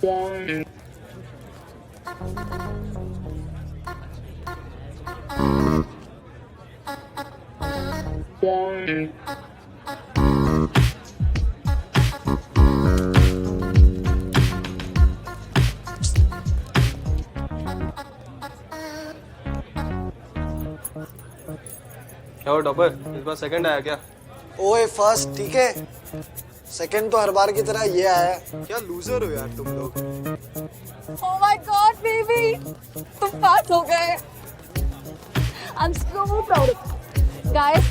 क्या हो टॉपर, इस बार सेकंड आया क्या? ओए फर्स्ट ठीक है, सेकंड तो हर बार की तरह ये आया। क्या लूजर हो यार तुम लोग। Oh my God, baby! तुम पास हो गए। I'm so proud of you. Guys,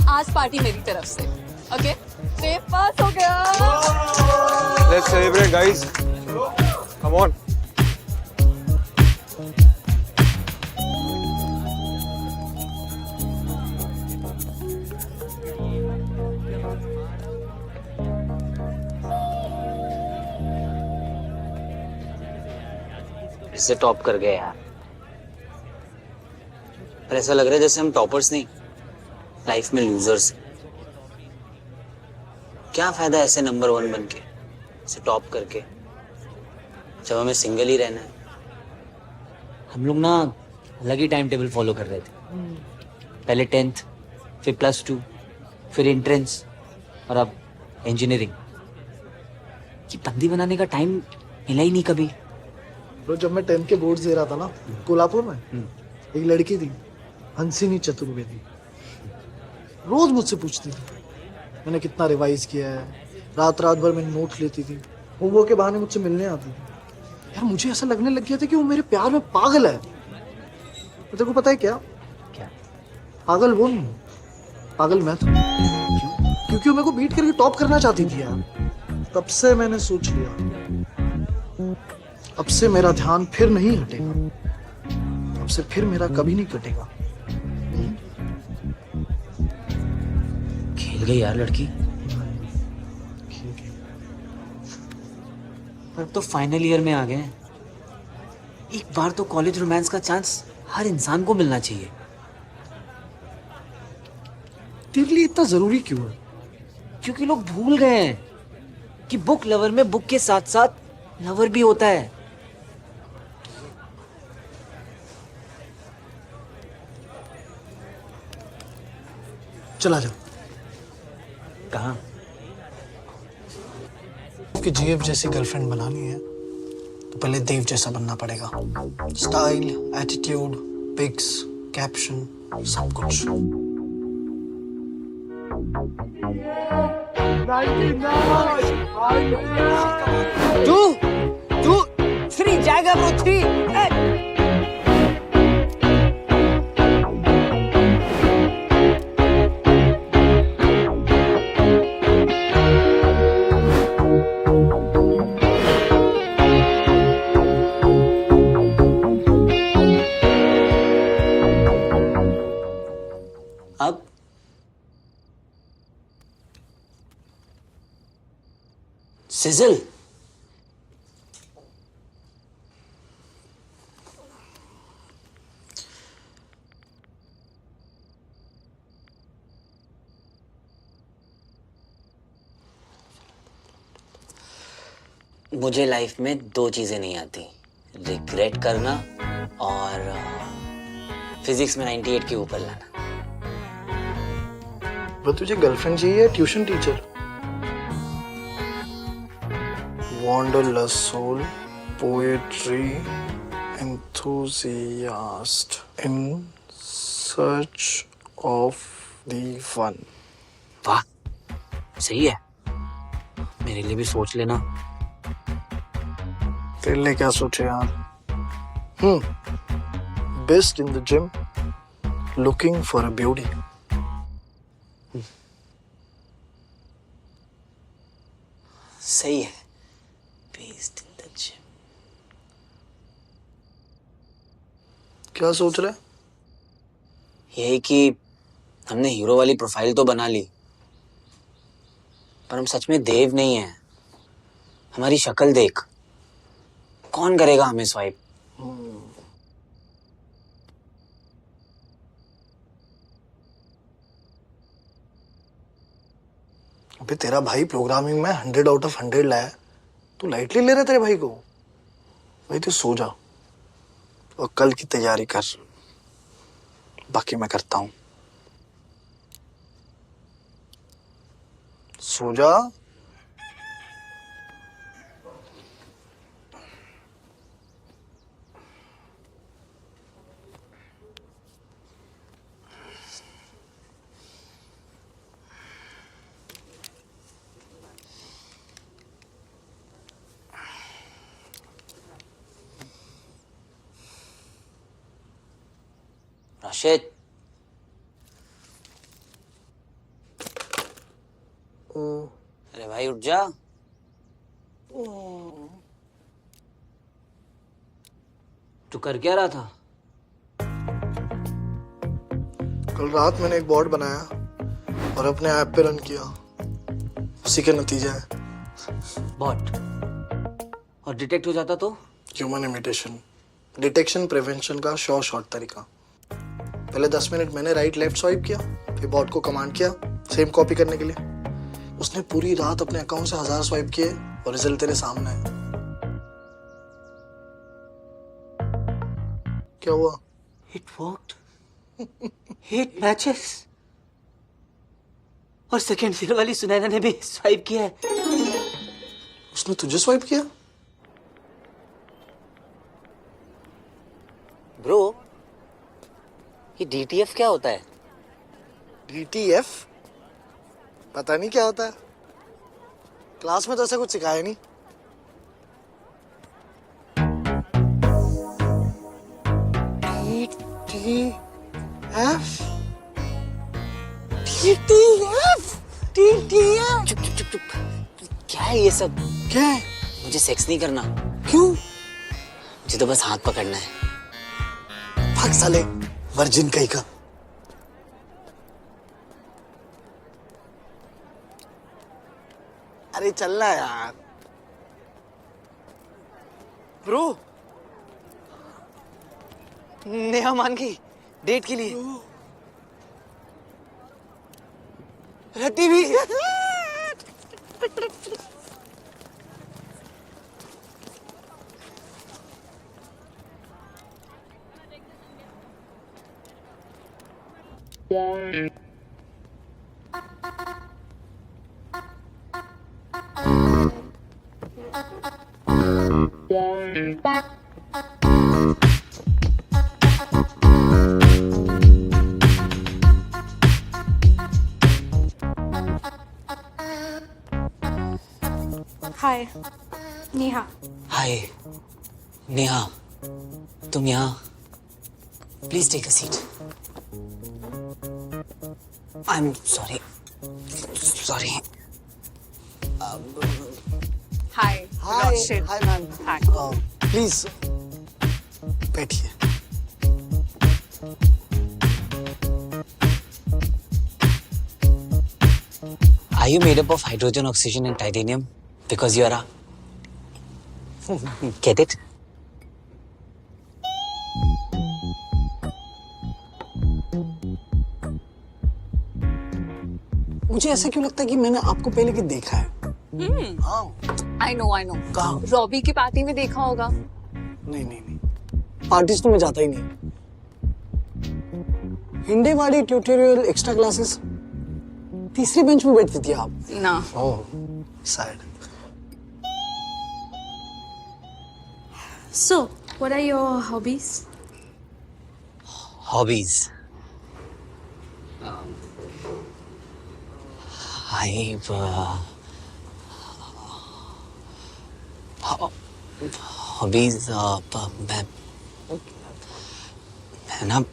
आज पार्टी मेरी तरफ से, okay? देव पास हो गया। Let's celebrate guys. Come on. इससे टॉप कर गए यार। पर ऐसा लग रहा है जैसे हम टॉपर्स नहीं, लाइफ में लूजर्स। क्या फायदा ऐसे नंबर 1 बन के, ऐसे टॉप करके, जब हमें सिंगल ही रहना है। हम लोग ना अलग ही टाइम टेबल फॉलो कर रहे थे। पहले 10th, फिर +2, फिर एंट्रेंस और अब इंजीनियरिंग। ये बंदी बनाने का टाइम मिला ही नहीं कभी। तो जब मैं 10th के बोर्ड्स दे रहा था ना कोल्हापुर में, एक लड़की थी हंसिनी चतुर्वेदी, रोज मुझसे पूछती थी मैंने कितना रिवाइज किया है, रात रात भर मैंने नोट्स लेती थी, होमवर्क के बहाने मुझसे मिलने आती थी। यार मुझे ऐसा लगने लग गया था कि वो मेरे प्यार में पागल है। तो तेरे को पता है क्या? क्या? पागल वो नहीं, पागल मैं था। क्योंकि वो मेरे को बीट करके टॉप करना चाहती थी यार। तब से मैंने सोच लिया, अब से मेरा ध्यान फिर नहीं हटेगा, अब से फिर मेरा कभी नहीं कटेगा। खेल गई यार लड़की। अब तो फाइनल ईयर में आ गए हैं। एक बार तो कॉलेज रोमांस का चांस हर इंसान को मिलना चाहिए। तेरे लिए इतना जरूरी क्यों है? क्योंकि लोग भूल गए हैं कि बुक लवर में बुक के साथ साथ लवर भी होता है। चला जा। कहाँ? कि जीएफ जैसी गर्लफ्रेंड बनानी है तो पहले देव जैसा बनना पड़ेगा। स्टाइल, एटीट्यूड, पिक्स, कैप्शन, सब कुछ। 2, 3 जाएगा ब्रो 3। अब सिजल। मुझे लाइफ में 2 चीजें नहीं आती, रिग्रेट करना और फिजिक्स में 98 के ऊपर लाना। वो तुझे गर्लफ्रेंड चाहिए या tuition teacher? Wanderlust soul, poetry enthusiast in search of the one. वाह, सही है। मेरे लिए भी सोच लेना। तेरे लिए क्या सोचे यार? Best in the gym, looking for a beauty. सही है। Based in the gym. क्या सोच रहा है? यही कि हमने हीरो वाली प्रोफाइल तो बना ली, पर हम सच में देव नहीं है। हमारी शक्ल देख, कौन करेगा हमें स्वाइप? अबे तेरा भाई प्रोग्रामिंग में 100 आउट ऑफ 100 लाया, तू लाइटली ले रहा है तेरे भाई को? भाई तू सो जा और कल की तैयारी कर, बाकी मैं करता हूँ। सो जा। राशिद, अरे भाई उठ जा। तू कर क्या रहा था? कल रात मैंने एक बॉट बनाया और अपने ऐप पे रन किया, उसी के नतीजा है। बॉट? और डिटेक्ट हो जाता तो? ह्यूमन इमिटेशन, डिटेक्शन प्रिवेंशन का शॉर्ट तरीका। पहले 10 मिनट मैंने राइट लेफ्ट स्वाइप किया, फिर बॉट को कमांड किया सेम कॉपी करने के लिए। उसने पूरी रात अपने अकाउंट से 1000 स्वाइप किए और रिजल्ट तेरे सामने है। क्या हुआ? It worked. 8 मैचेस। और सेकंड सील वाली सुनैना ने भी स्वाइप किया है। उसने तुझे स्वाइप किया? ब्रो, ये DTF क्या होता है? DTF? पता नहीं क्या होता है, क्लास में तो ऐसा कुछ सिखाया नहीं। DTF? चुप चुप चुप चुप। क्या है ये सब? क्या है? मुझे सेक्स नहीं करना, क्यों? मुझे तो बस हाथ पकड़ना है। भाग साले वर्जिन कहीं का। अरे चलना यार। ब्रो, नेहा मान गई डेट के लिए। रद्दी भी। हाय नेहा। हाय नेहा, तुम यहाँ? Please take a seat. I am sorry. Hi Rashid. Hi ma'am. Hi. Please बैठिए। Are you made up of hydrogen, oxygen and titanium? Because you are a... Get it? मुझे ऐसा क्यों लगता है कि मैंने आपको पहले कि देखा है। हाँ। आई नो कहाँ? रॉबी की पार्टी में देखा होगा। नहीं, पार्टीज तो मैं जाता ही नहीं। हिंडेवाड़ी ट्यूटोरियल एक्स्ट्रा क्लासेस, तीसरी बेंच में बैठती थी आप। ना। Oh sad. So, what are your hobbies? Hobbies. I've hobbies मैं ना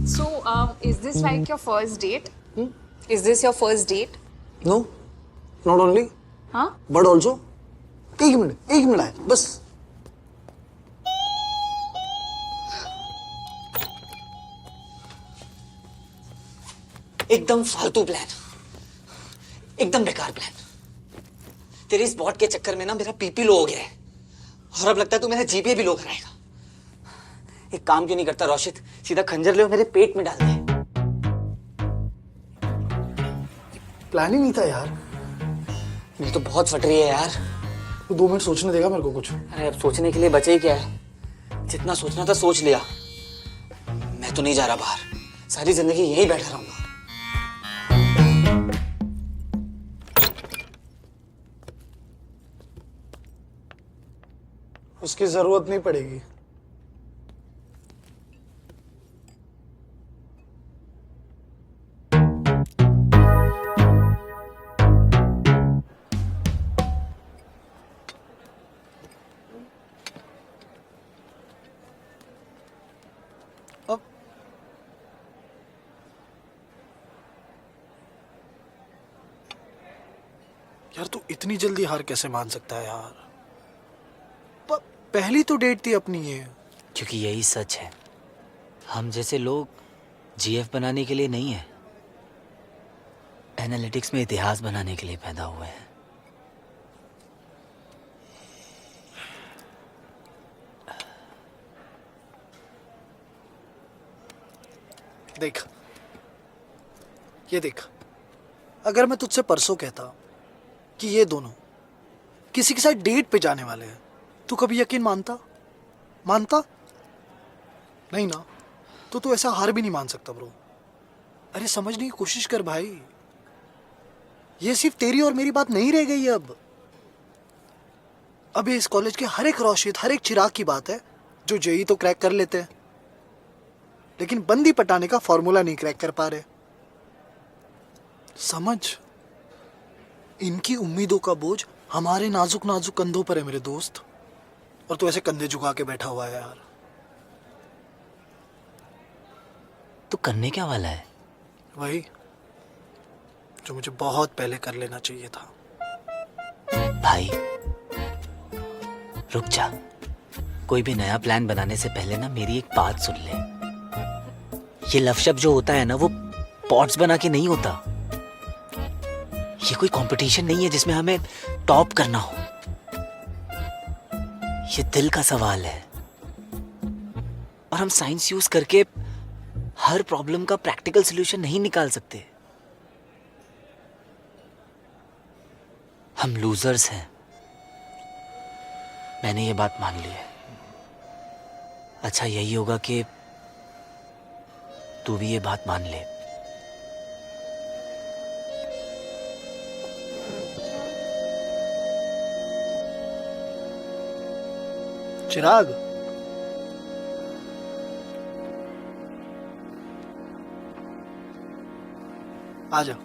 So, is this like your first date? Is this your first date? No, not only हाँ? But also. एक मिनट है बस। एकदम फालतू प्लान, एकदम बेकार प्लान। तेरे इस बॉट के चक्कर में ना मेरा पीपी लो हो गया है और अब लगता है तू मेरा जीपीए भी लो कराएगा। एक काम क्यों नहीं करता राशिद, सीधा खंजर ले और मेरे पेट में डाल दे। प्लान ही नहीं था यार। मेरी तो बहुत फट रही है यार। तू 2 मिनट सोचने देगा मेरे को कुछ? अरे अब सोचने के लिए बचे ही क्या है? जितना सोचना था सोच लिया। मैं तो नहीं जा रहा बाहर, सारी जिंदगी यहीं बैठा रहूंगा। उसकी जरूरत नहीं पड़ेगी। अब यार तू इतनी जल्दी हार कैसे मान सकता है यार? पहली तो डेट थी अपनी ये। क्योंकि यही सच है, हम जैसे लोग जीएफ बनाने के लिए नहीं है, एनालिटिक्स में इतिहास बनाने के लिए पैदा हुए हैं। देख, ये देख, अगर मैं तुझसे परसों कहता कि ये दोनों किसी के साथ डेट पे जाने वाले हैं, तू कभी यकीन मानता? नहीं ना? तो तू ऐसा हार भी नहीं मान सकता ब्रो। अरे समझने की कोशिश कर भाई, ये सिर्फ तेरी और मेरी बात नहीं रह गई अब ये इस कॉलेज के हर एक रोशिद, हर एक चिराग की बात है जो जेई तो क्रैक कर लेते हैं, लेकिन बंदी पटाने का फॉर्मूला नहीं क्रैक कर पा रहे। समझ, इनकी उम्मीदों का बोझ हमारे नाजुक नाजुक कंधों पर है मेरे दोस्त, और तू ऐसे कंधे झुका के बैठा हुआ है यार। तो करने क्या वाला है? वही जो मुझे बहुत पहले कर लेना चाहिए था। भाई रुक जा, कोई भी नया प्लान बनाने से पहले ना मेरी एक बात सुन ले। ये लफशप जो होता है ना, वो पॉट्स बना के नहीं होता। ये कोई कंपटीशन नहीं है जिसमें हमें टॉप करना हो। ये दिल का सवाल है, और हम साइंस यूज करके हर प्रॉब्लम का प्रैक्टिकल सॉल्यूशन नहीं निकाल सकते। हम लूजर्स हैं, मैंने ये बात मान ली है। अच्छा यही होगा कि तू भी ये बात मान ले। चिराग, आ जा।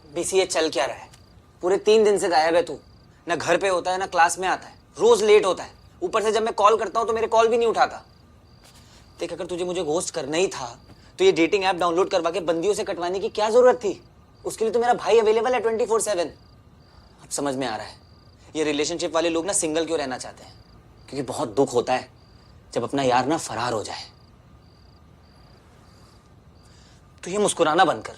बीसीए चल क्या रहा है? पूरे 3 दिन से गायब है तू। ना घर पे होता है ना क्लास में आता है, रोज लेट होता है। ऊपर से जब मैं कॉल करता हूँ तो मेरे कॉल भी नहीं उठाता। देख, अगर तुझे मुझे घोस्ट करना ही था तो ये डेटिंग ऐप डाउनलोड करवा के बंदियों से कटवाने की क्या जरूरत थी? उसके लिए तो मेरा भाई अवेलेबल है 24/7। अब समझ में आ रहा है ये रिलेशनशिप वाले लोग ना सिंगल क्यों रहना चाहते हैं, क्योंकि बहुत दुख होता है जब अपना यार ना फरार हो जाए। तो ये मुस्कुराना बंद कर।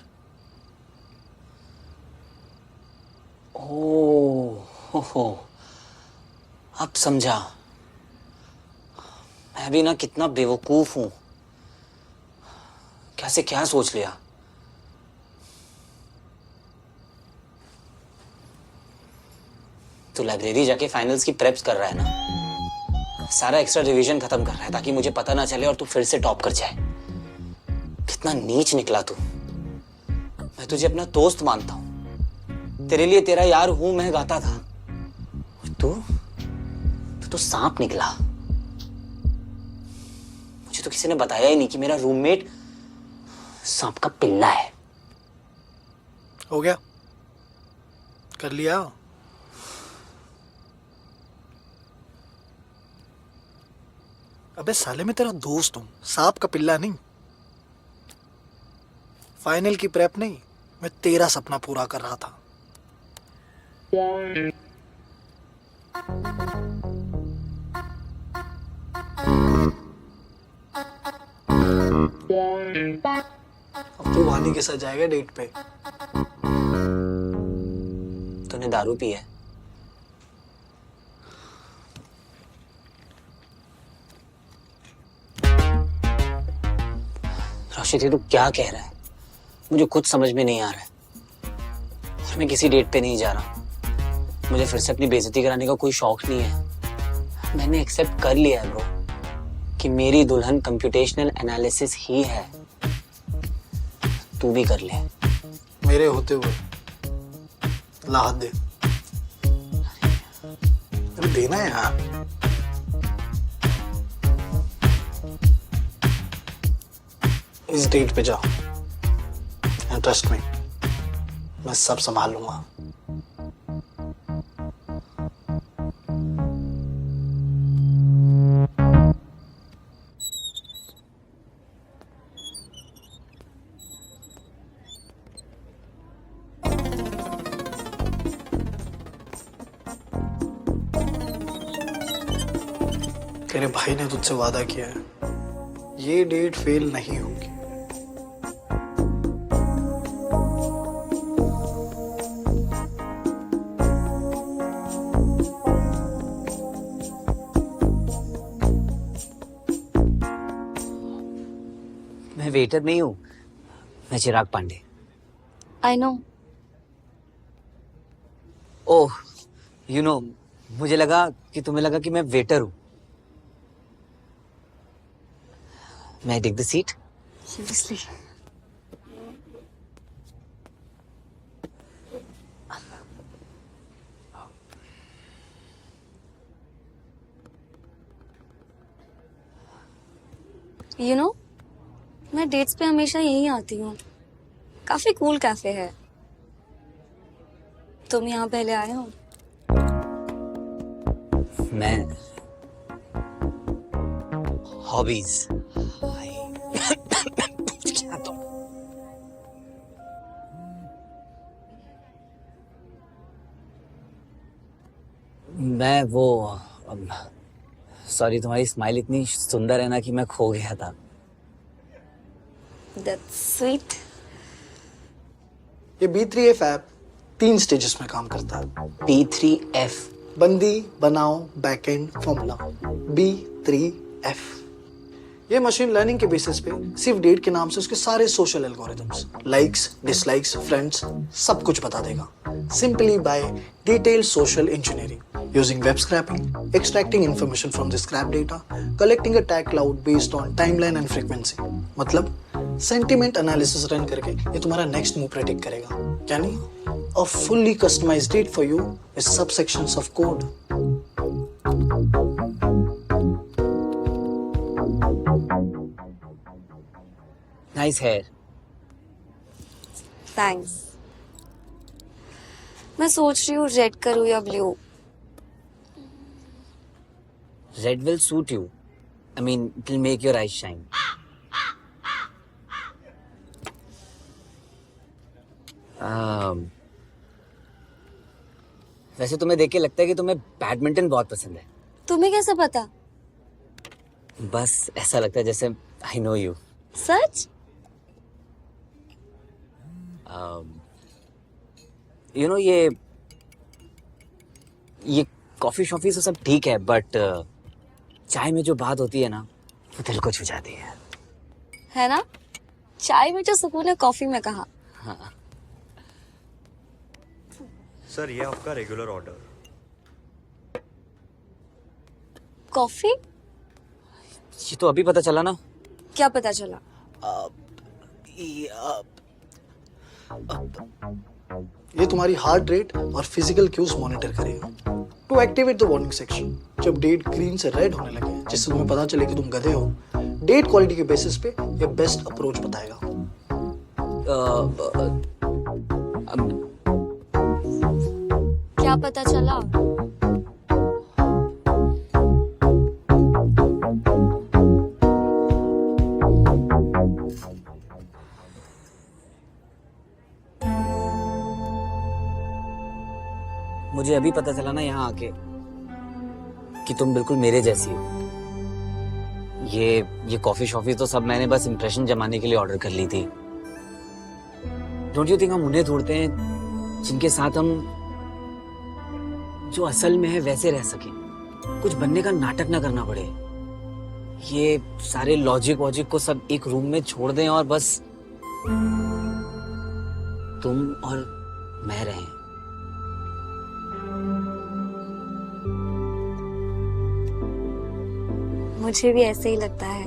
ओह हो, अब समझा। मैं भी ना कितना बेवकूफ हूं, कैसे क्या सोच लिया। तू लाइब्रेरी जाके फाइनल्स की प्रेप्स कर रहा है ना, सारा एक्स्ट्रा रिवीजन खत्म कर रहा है ताकि मुझे पता ना चले और तू फिर से टॉप कर जाए। कितना नीच निकला तू। मैं तुझे अपना दोस्त मानता हूं, तेरे लिए तेरा यार हूं मैं गाता था, और तू तो सांप निकला। मुझे तो किसी ने बताया ही नहीं कि मेरा रूममेट सांप का पिल्ला है। हो गया, कर लिया। अबे साले, मैं तेरा दोस्त हूं, सांप का पिल्ला नहीं। फाइनल की प्रेप नहीं, मैं तेरा सपना पूरा कर रहा था। अब तू वानी के साथ जाएगा डेट पे। तूने दारू पी है? रोशित, तू क्या कह रहा है? मुझे कुछ समझ में नहीं आ रहा है। और मैं किसी डेट पे नहीं जा रहा। मुझे फिर से अपनी बेइज्जती कराने का कोई शौक नहीं है। मैंने एक्सेप्ट कर लिया है ब्रो कि मेरी दुल्हन कंप्यूटेशनल एनालिसिस ही है। तू भी कर ले। मेरे होते हुए लाहत दे। अरे देना है यार। इस डेट पे जाओ, ट्रस्ट में, मैं सब संभाल लूंगा। तेरे भाई ने तुझसे वादा किया है, ये डेट फेल नहीं होगी। मैं वेटर नहीं हूँ, मैं Chirag Pandey. I know. Oh, you know, मुझे लगा कि तुम्हें लगा कि मैं वेटर हूँ। May I take the seat? Seriously. You know, मैं डेट्स पे हमेशा यहीं आती हूँ। काफी कूल कैफे है। तुम यहाँ पहले आए हो? मैं हॉबीज मैं वो सॉरी, तुम्हारी स्माइल इतनी सुंदर है ना कि मैं खो गया था। That's sweet. ये B3F ऐप 3 स्टेजेस में काम करता है। P3F बंदी बनाओ बैकएंड फॉर्मूला, B3F। ये मशीन लर्निंग के बेसिस पे सिर्फ डेट के नाम से उसके सारे social algorithms, likes, dislikes, friends, सब कुछ बता देगा। Simply by detailed social engineering using web scraping, extracting information from the scrap data, collecting a tag cloud based on timeline and frequency. मतलब सेंटिमेंट एनालिसिस रन करके ये तुम्हारा next move predict करेगा। यानी a fully customized date for you with subsections of code. Nice here. Thanks. मैं सोच रही हूँ रेड करूँ या blue. Red will suit you. I mean, it will make your eyes shine. वैसे तुम्हें देख के लगता है कि तुम्हें बैडमिंटन बहुत पसंद है। तुम्हें कैसे पता? बस ऐसा लगता है जैसे I know you. Such? You know ये कॉफी शॉफी तो सब ठीक है, बट चाय में जो बात होती है ना, वो दिल को छू जाती है ना? चाय में जो सुकून है कॉफी में कहाँ? हाँ। सर ये आपका रेगुलर ऑर्डर। कॉफी? ये तो अभी पता चला ना। क्या पता चला? ये तुम्हारी हार्ट रेट और फिजिकल क्यूज मॉनिटर करेगा to activate the warning section. जब डेट ग्रीन से रेड होने लगे, जिससे तुम्हें पता चले कि तुम गधे हो, डेट क्वालिटी के बेसिस पे ये बेस्ट अप्रोच बताएगा। क्या पता चला? मुझे अभी पता चला ना यहाँ आके कि तुम बिल्कुल मेरे जैसी हो। ये कॉफी शॉफी तो सब मैंने बस इंप्रेशन जमाने के लिए ऑर्डर कर ली थी। डोंट यू थिंक हम उन्हें ढूंढते हैं जिनके साथ हम जो असल में है वैसे रह सके, कुछ बनने का नाटक ना करना पड़े। ये सारे लॉजिक वॉजिक को सब एक रूम में छोड़ दें और बस तुम और मैं रहें। मुझे भी ऐसे ही लगता है।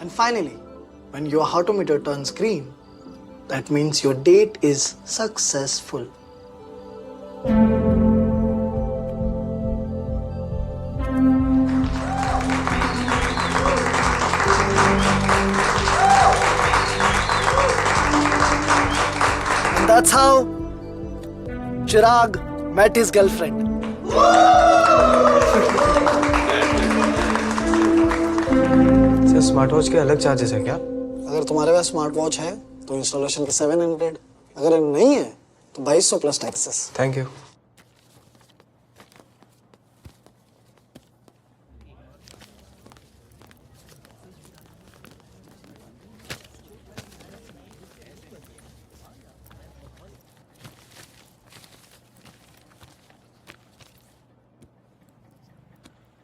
And finally, when your heartometer turns green, that means your date is successful. And that's how Chirag met his girlfriend. Sir smart watch के अलग चार्जेस है क्या? अगर तुम्हारे पास स्मार्ट वॉच है तो इंस्टॉलेशन के 700, अगर नहीं है तो 2200 plus taxes. Thank you.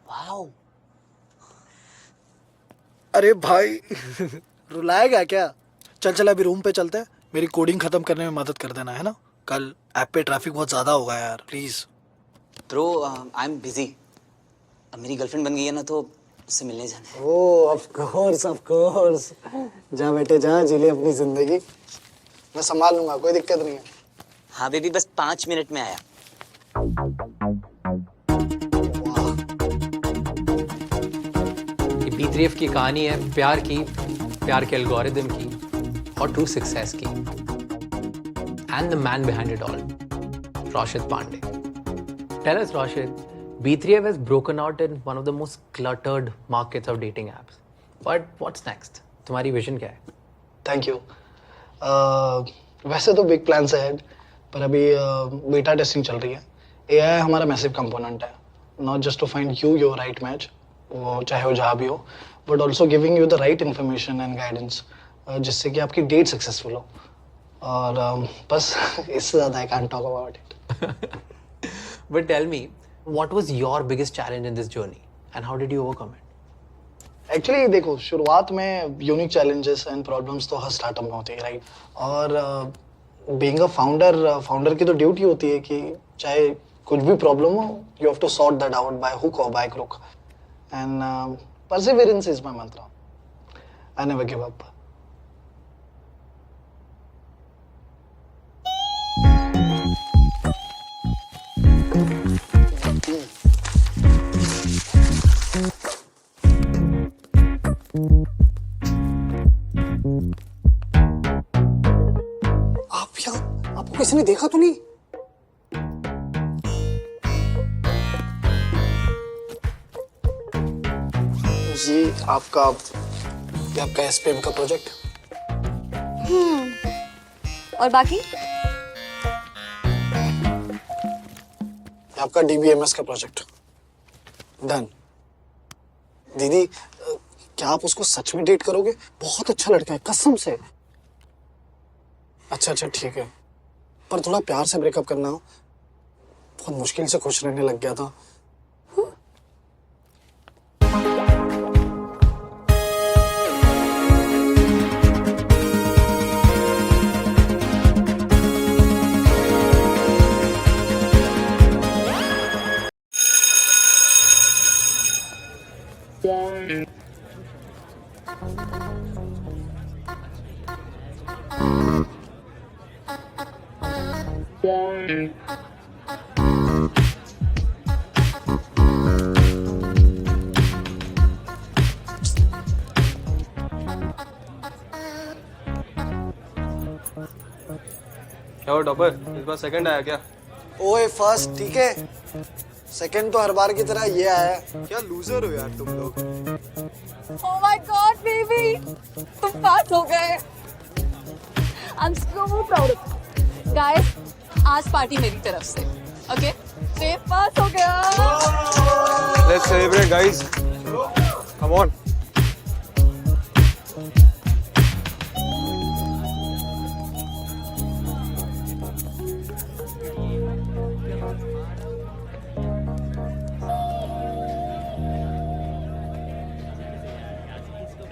Wow, अरे भाई रुलाएगा क्या? चल चल अभी रूम पे चलते हैं, मेरी कोडिंग खत्म करने में मदद कर देना, है ना? कल ऐप पे ट्रैफिक बहुत ज्यादा होगा यार, please. Bro I am busy. अब मेरी गर्लफ्रेंड बन गई है ना, तो उससे मिलने जाना है। ओह ऑफ कोर्स। जा बेटे जा, जी ले अपनी जिंदगी, मैं संभाल लूंगा, कोई दिक्कत नहीं है। हाँ बेबी, बस 5 मिनट में आया। ये B3F की कहानी है प्यार के एल्गोरिदम की और ट्रू सक्सेस की। And the man behind it all, Rashid Pandey. Tell us, Rashid, B3F has broken out in one of the most cluttered markets of dating apps. But what's next? तुम्हारी vision क्या है? Thank you. वैसे तो big plans है, पर अभी beta testing चल रही है। AI हमारा मैसिव कंपोनेंट है, not just to find you your right match, वो चाहे वो जहाँ भी हो, but also giving you the right information and guidance, जिससे कि आपकी डेट सक्सेसफुल हो। और बस इससे ज़्यादा I can't talk about it. But tell me, what was your biggest challenge in this journey and how did you overcome it? Actually देखो, शुरुआत में यूनिक चैलेंजेस एंड प्रॉब्लम्स तो हर स्टार्टअप में होती है, राइट? और बीइंग अ फाउंडर की तो ड्यूटी होती है कि चाहे कुछ भी प्रॉब्लम हो, you have to sort that out by hook और by crook, and perseverance is my mantra. I never give up. आप यहाँ, आपको किसी ने देखा तो नहीं? ये आपका SPM का प्रोजेक्ट। और बाकी? आपका DBMS का प्रोजेक्ट डन। दीदी क्या आप उसको सच में डेट करोगे? बहुत अच्छा लड़का है, कसम से। अच्छा अच्छा ठीक है, पर थोड़ा प्यार से ब्रेकअप करना हो। बहुत मुश्किल से खुश रहने लग गया था। क्या हो टॉपर, इस बार सेकंड आया क्या? ओए फर्स्ट ठीक है, सेकंड तो हर बार की तरह ये आया है। क्या लूजर हो यार तुम लोग। Oh my God, baby! तुम पास हो गए। I'm so proud of you. Guys, आज पार्टी मेरी तरफ से, okay? ये पास हो गया। Let's celebrate guys, come on.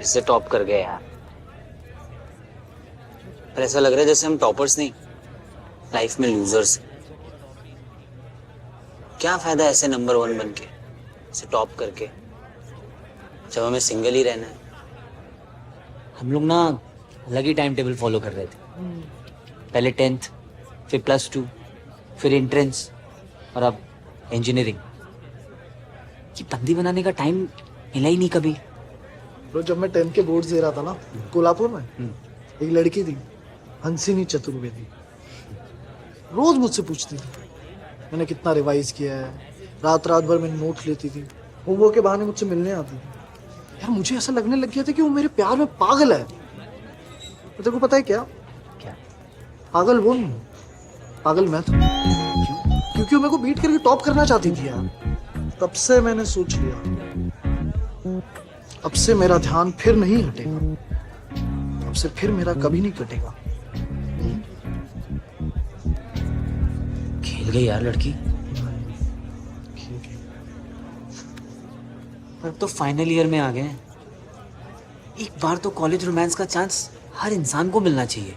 इससे टॉप कर गए यार। पर ऐसा लग रहा है जैसे हम टॉपर्स नहीं, लाइफ में लूजर्स। क्या फायदा ऐसे नंबर 1 बन के, इसे टॉप करके, जब हमें सिंगल ही रहना है। हम लोग ना अलग ही टाइम टेबल फॉलो कर रहे थे। पहले 10th, फिर +2, फिर एंट्रेंस और अब इंजीनियरिंग। ये बंदी बनाने का टाइम मिला ही नहीं कभी। ब्रो जब मैं 10th के बोर्ड्स दे रहा था ना कोल्हापुर में, एक लड़की थी हंसिनी चतुर्वेदी। रोज मुझसे पूछती थी मैंने कितना रिवाइज किया है, रात रात भर मैंने नोट्स लेती थी, होमवर्क के बहाने मुझसे मिलने आती थी। यार मुझे ऐसा लगने लग गया था कि वो मेरे प्यार में पागल है। तो तेरे को पता है क्या? क्या? पागल वो नहीं, पागल मैं था। क्योंकि वो मेरे को बीट करके टॉप करना चाहती थी यार। तब से मैंने सोच लिया, अब से मेरा ध्यान फिर नहीं हटेगा, अब से फिर मेरा कभी नहीं कटेगा। खेल गई यार लड़की। अब तो फाइनल ईयर में आ गए हैं। एक बार तो कॉलेज रोमांस का चांस हर इंसान को मिलना चाहिए।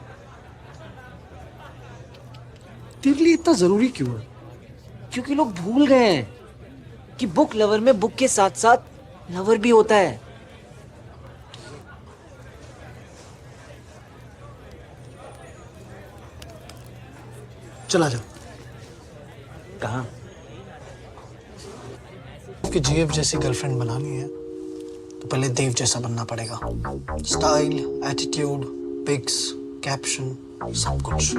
तेरे लिए इतना जरूरी क्यों है? क्योंकि लोग भूल गए हैं कि बुक लवर में बुक के साथ साथ लवर भी होता है। चला जा। कहाँ? कि जीएफ जैसी गर्लफ्रेंड बनानी है तो पहले देव जैसा बनना पड़ेगा। स्टाइल, एटीट्यूड, पिक्स, कैप्शन, सब कुछ।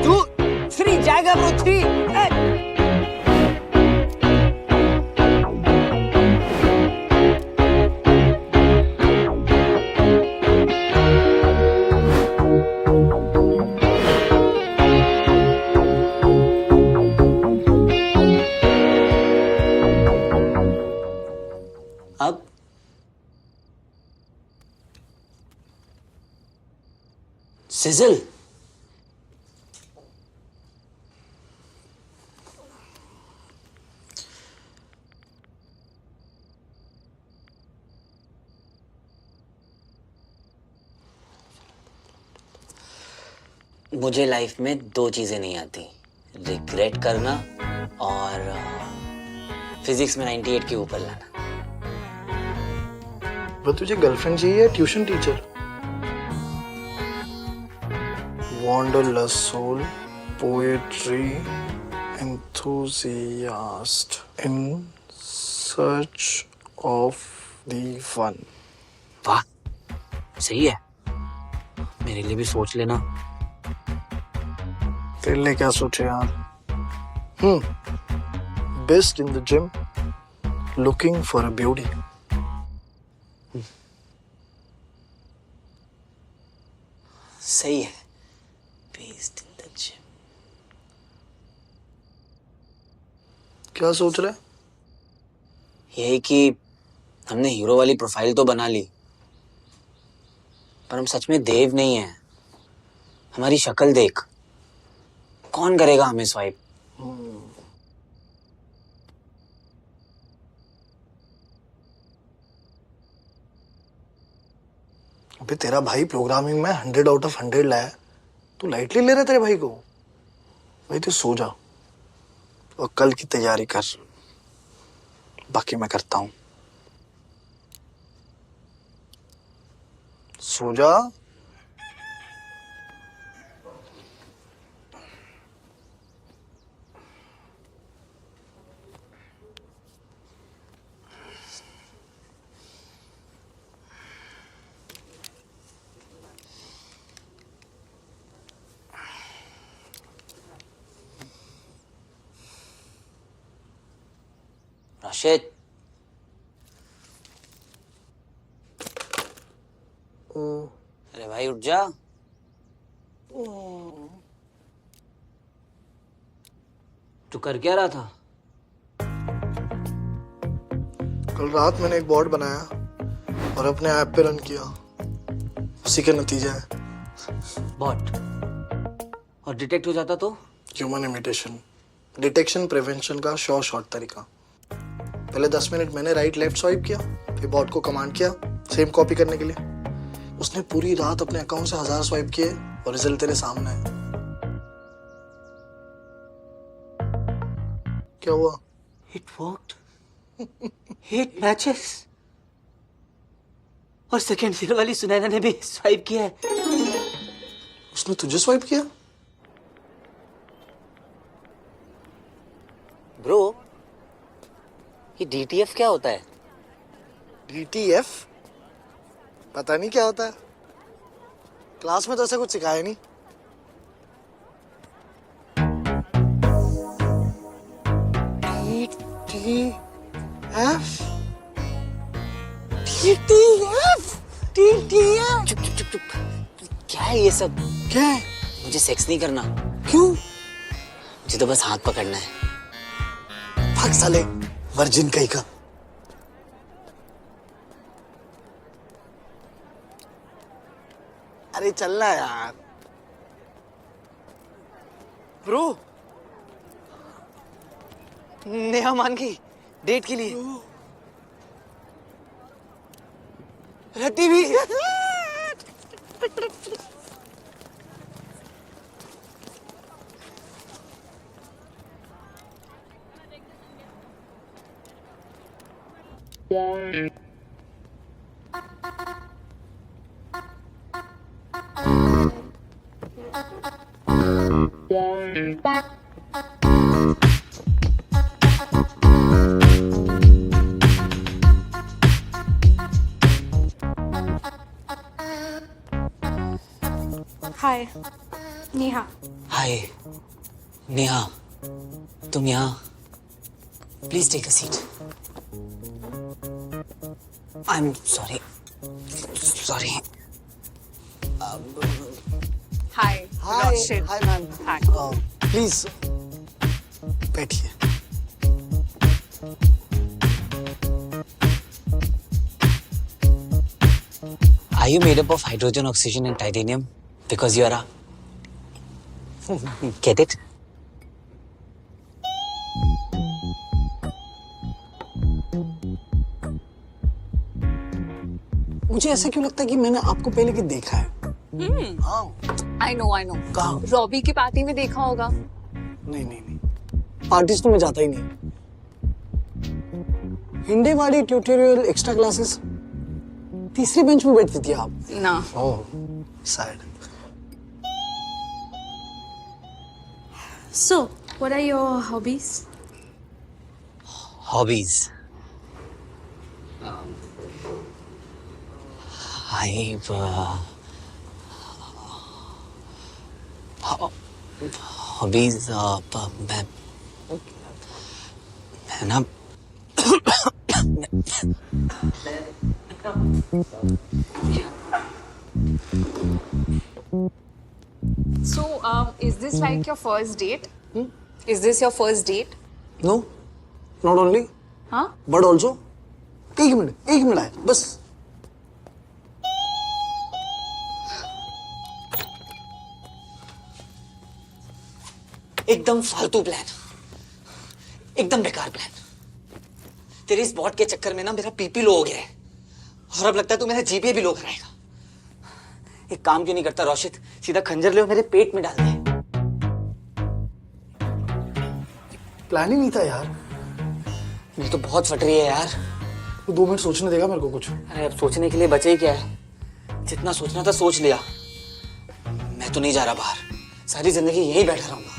तू 3 जाएगा ब्रो 3। अब सिजल मुझे लाइफ में 2 चीजें नहीं आती, रिग्रेट करना और फिजिक्स में 98 के ऊपर लाना। वो तुझे गर्लफ्रेंड चाहिए या tuition teacher? Wanderlust soul, poetry enthusiast in search of the one. वाह, सही है। मेरे लिए भी सोच लेना। तेरे लिए क्या सोचे यार? Best in the gym, looking for a beauty. सही है। Based in the gym, क्या सोच रहे? यही कि हमने हीरो वाली प्रोफाइल तो बना ली, पर हम सच में देव नहीं है। हमारी शक्ल देख, कौन करेगा हमें स्वाइप? अबे तेरा भाई प्रोग्रामिंग में 100 आउट ऑफ 100 लाया, तू लाइटली ले रहा तेरे भाई को? भाई तू सो जा और कल की तैयारी कर, बाकी मैं करता हूँ। सो जा। राशिद, अरे भाई उठ जा। तू कर क्या रहा था? कल रात मैंने एक बॉट बनाया और अपने ऐप पे रन किया, उसी के नतीजा है। बॉट? और डिटेक्ट हो जाता तो? ह्यूमन इमिटेशन, डिटेक्शन प्रिवेंशन का शॉर्ट तरीका। पहले 10 मिनट मैंने राइट लेफ्ट स्वाइप किया, फिर बॉट को कमांड किया सेम कॉपी करने के लिए। उसने पूरी रात अपने अकाउंट से 1000 स्वाइप किए और रिजल्ट तेरे सामने है। क्या हुआ? It worked. 8 मैचेस और सेकंड सीर वाली सुनैना ने भी स्वाइप किया है। उसने तुझे स्वाइप किया? ब्रो, ये DTF क्या होता है? DTF? पता नहीं क्या होता है, क्लास में तो ऐसा कुछ सिखाया नहीं। DTF? चुप चुप चुप चुप। क्या है ये सब? क्या है? मुझे सेक्स नहीं करना, क्यों? मुझे तो बस हाथ पकड़ना है। भाग साले वर्जिन कहीं का। अरे चलना यार। ब्रो, नेहा मान गई डेट के लिए। रद्दी भी। Hi, Neha. हाय नेहा, तुम यहाँ? Please take a seat. I am sorry. Hi, Rashid. Hi ma'am. Hi. Please बैठिए। Are you made up of hydrogen, oxygen and titanium? Because you are a... Get it? मुझे ऐसा क्यों लगता है कि मैंने आपको पहले कि देखा है। हाँ। I know. कहाँ? रॉबी की पार्टी में देखा होगा। नहीं, पार्टीज तो मैं जाता ही नहीं। हिंदी वाली ट्यूटोरियल एक्स्ट्रा क्लासेस तीसरी बेंच में बैठती थी आप। ना। Oh, sad. So, what are your hobbies? Hobbies. I've hobbies मैं ना So, is this like your first date? Is this your first date? No, not only हाँ बट ऑल्सो। एक मिनट आए बस। एकदम फालतू प्लान, एकदम बेकार प्लान। तेरी इस बॉट के चक्कर में ना मेरा पीपी लो हो गया है और अब लगता है तू मेरा जीपीए भी लो कराएगा। एक काम क्यों नहीं करता रोशित, सीधा खंजर ले और मेरे पेट में डाल दे। प्लान ही नहीं था यार। मेरी तो बहुत फट रही है यार। तू 2 मिनट सोचने देगा मेरे को कुछ? अरे अब सोचने के लिए बचे ही क्या है, जितना सोचना था सोच लिया। मैं तो नहीं जा रहा बाहर, सारी जिंदगी यहीं बैठा रहूंगा।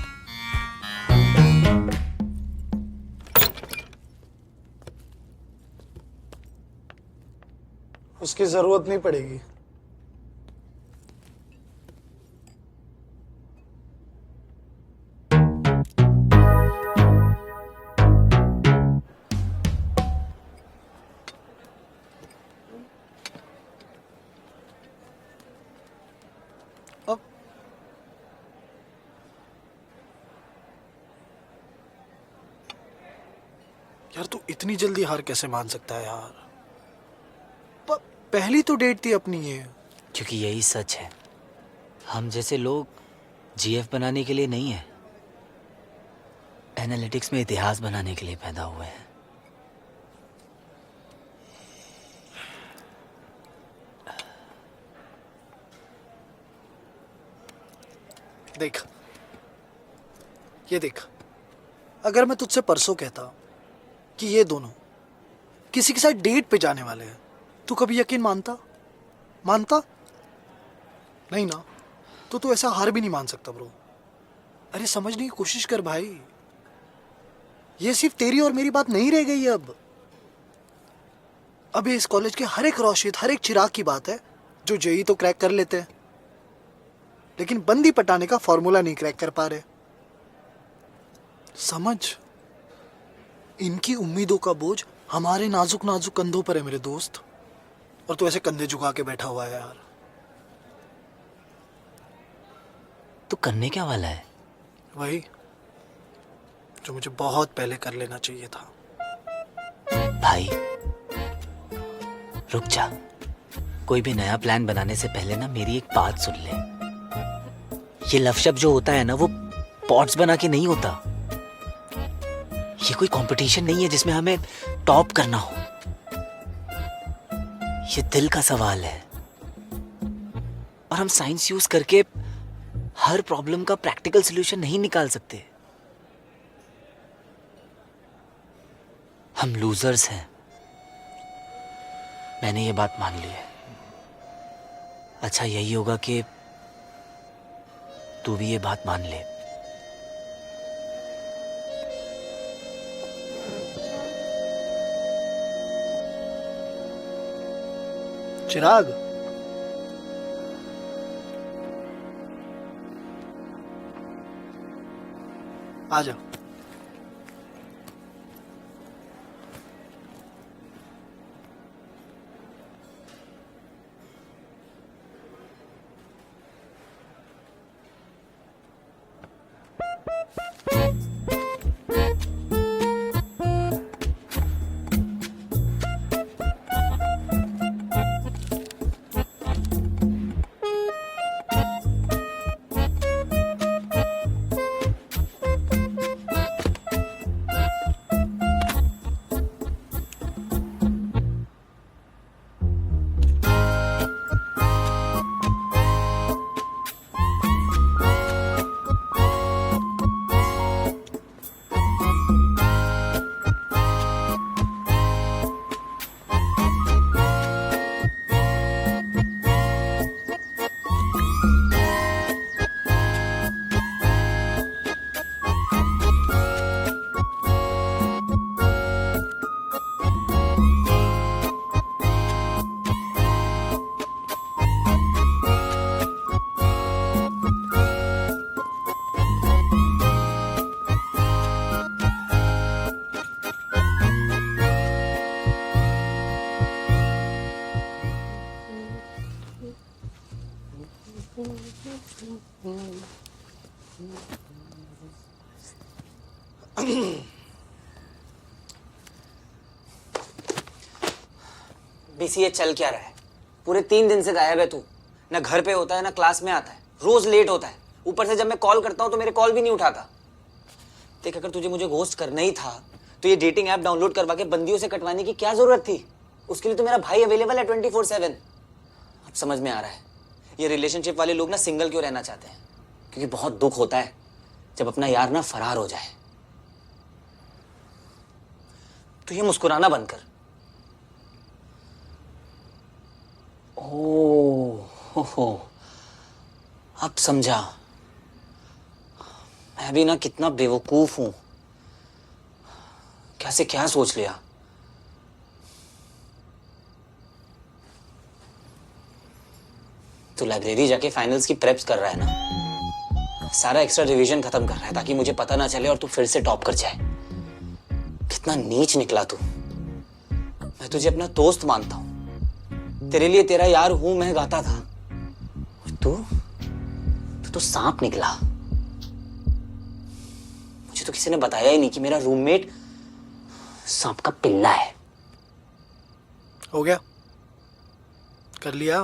उसकी जरूरत नहीं पड़ेगी। अब यार तू इतनी जल्दी हार कैसे मान सकता है यार? पहली तो डेट थी अपनी ये। क्योंकि यही सच है, हम जैसे लोग जीएफ बनाने के लिए नहीं है, एनालिटिक्स में इतिहास बनाने के लिए पैदा हुए हैं। देख, ये देख, अगर मैं तुझसे परसों कहता कि ये दोनों किसी के साथ डेट पे जाने वाले हैं, तू कभी यकीन मानता? नहीं ना, तो तू ऐसा हार भी नहीं मान सकता ब्रो। अरे समझने की कोशिश कर भाई, ये सिर्फ तेरी और मेरी बात नहीं रह गई अब ये इस कॉलेज के हर एक रोशित, हर एक चिराग की बात है जो जेई तो क्रैक कर लेते हैं लेकिन बंदी पटाने का फॉर्मूला नहीं क्रैक कर पा रहे। समझ, इनकी उम्मीदों का बोझ हमारे नाजुक नाजुक कंधों पर है मेरे दोस्त, और तू ऐसे कंधे झुका के बैठा हुआ है यार। तो करने क्या वाला है? वही जो मुझे बहुत पहले कर लेना चाहिए था। भाई रुक जा, कोई भी नया प्लान बनाने से पहले ना मेरी एक बात सुन ले। ये लफशप जो होता है ना, वो पॉट्स बना के नहीं होता। ये कोई कंपटीशन नहीं है जिसमें हमें टॉप करना हो। ये दिल का सवाल है, और हम साइंस यूज करके हर प्रॉब्लम का प्रैक्टिकल सॉल्यूशन नहीं निकाल सकते। हम लूजर्स हैं, मैंने ये बात मान ली है। अच्छा यही होगा कि तू भी ये बात मान ले। चिराग, आ जा। पीसीए चल क्या रहा है? पूरे 3 दिन से गायब है तू। ना घर पे होता है ना क्लास में आता है, रोज लेट होता है। ऊपर से जब मैं कॉल करता हूँ तो मेरे कॉल भी नहीं उठाता। देख, अगर तुझे मुझे घोस्ट करना ही था तो ये डेटिंग ऐप डाउनलोड करवा के बंदियों से कटवाने की क्या जरूरत थी? उसके लिए तो मेरा भाई अवेलेबल है 24/7। अब समझ में आ रहा है ये रिलेशनशिप वाले लोग ना सिंगल क्यों रहना चाहते हैं, क्योंकि बहुत दुख होता है जब अपना यार ना फरार हो जाए। तो ये मुस्कुराना बंद कर। ओह हो, अब समझा। मैं भी ना कितना बेवकूफ हूं, क्या से क्या सोच लिया। तू लाइब्रेरी जाके फाइनल्स की प्रेप्स कर रहा है ना, सारा एक्स्ट्रा रिवीजन खत्म कर रहा है ताकि मुझे पता ना चले और तू फिर से टॉप कर जाए। कितना नीच निकला तू। मैं तुझे अपना दोस्त मानता हूं, तेरे लिए तेरा यार हूं मैं गाता था, और तू तो सांप निकला। मुझे तो किसी ने बताया ही नहीं कि मेरा रूममेट सांप का पिल्ला है। हो गया, कर लिया।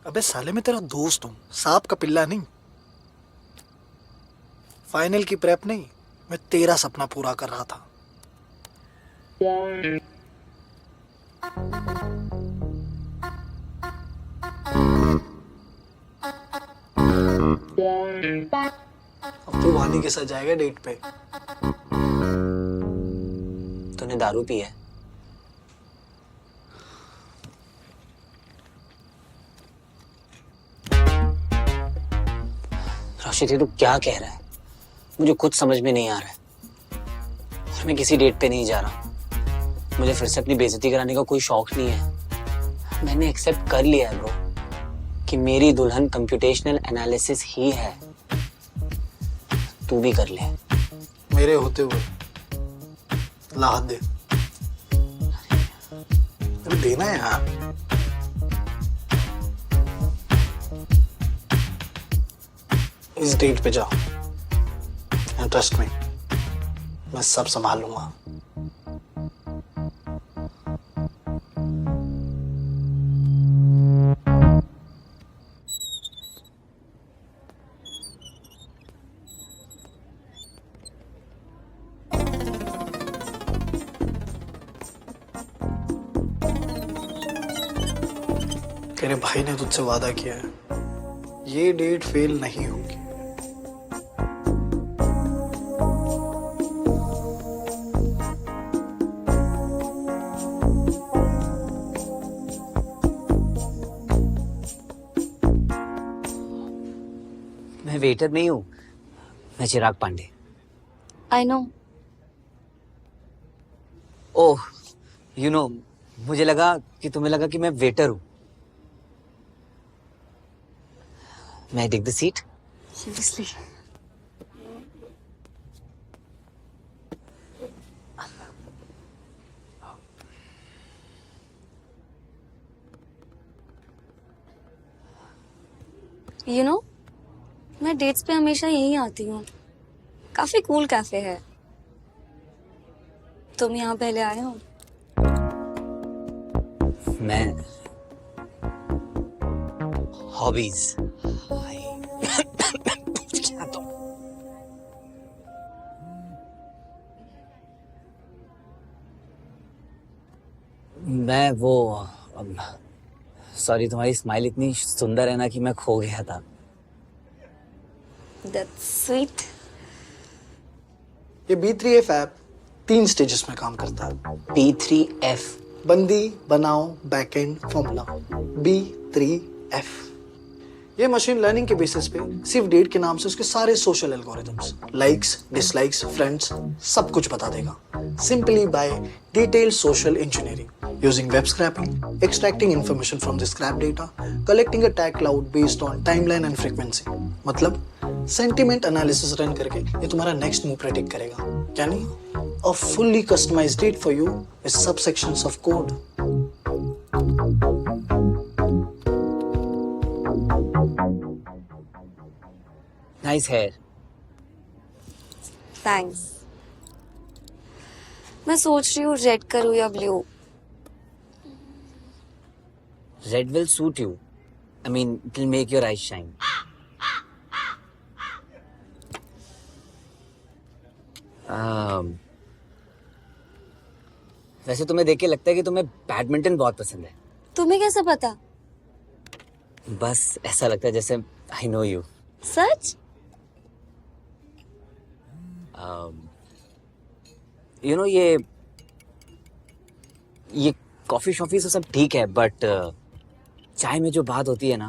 अबे साले, मैं तेरा दोस्त हूं, सांप का पिल्ला नहीं। फाइनल की प्रेप नहीं, मैं तेरा सपना पूरा कर रहा था। अब तू वानी के साथ जाएगा डेट पे। तूने दारू पी है? रोशित, तू क्या कह रहा है? मुझे कुछ समझ में नहीं आ रहा है। और मैं किसी डेट पे नहीं जा रहा। मुझे फिर से अपनी बेइज्जती कराने का कोई शौक नहीं है। मैंने एक्सेप्ट कर लिया है ब्रो कि मेरी दुल्हन कंप्यूटेशनल एनालिसिस ही है। तू भी कर ले। मेरे होते हुए लाहत दे। अरे देना है यार। इस डेट पे जाओ, ट्रस्ट मी, मैं सब संभाल लूंगा। तेरे भाई ने तुझसे वादा किया है, ये डेट फेल नहीं होगी। मैं वेटर नहीं हूँ, मैं Chirag Pandey. I know. Oh, you know, मुझे लगा कि तुम्हें लगा कि मैं वेटर हूँ। May I take the seat? Seriously. You know, मैं डेट्स पे हमेशा यहीं आती हूँ। काफी कूल कैफे है। तुम यहाँ पहले आए हो? मैं हॉबीज मैं वो सॉरी, तुम्हारी स्माइल इतनी सुंदर है ना कि मैं खो गया था। That's sweet. ये B3F ऐप 3 स्टेजेस में काम करता है। P3F बंदी बनाओ बैकएंड फॉर्मूला, B3F। ये मशीन लर्निंग के बेसिस पे सिर्फ डेट के नाम से उसके सारे social algorithms, likes, dislikes, friends, सब कुछ बता देगा। Simply by detailed social engineering using web scraping, extracting information from the scrap data, collecting a tag cloud based on timeline and frequency. मतलब सेंटिमेंट एनालिसिस रन करके ये तुम्हारा next move predict करेगा। यानी a fully customized date for you with subsections of code. Nice here. Thanks. मैं सोच रही हूँ रेड करूँ या blue. Red will suit you. I mean, it will make your eyes shine. वैसे तुम्हें देख के लगता है कि तुम्हें बैडमिंटन बहुत पसंद है. तुम्हें कैसे पता? बस ऐसा लगता है जैसे I know you. Such? You know ये कॉफी शॉफी तो सब ठीक है, बट चाय में जो बात होती है ना,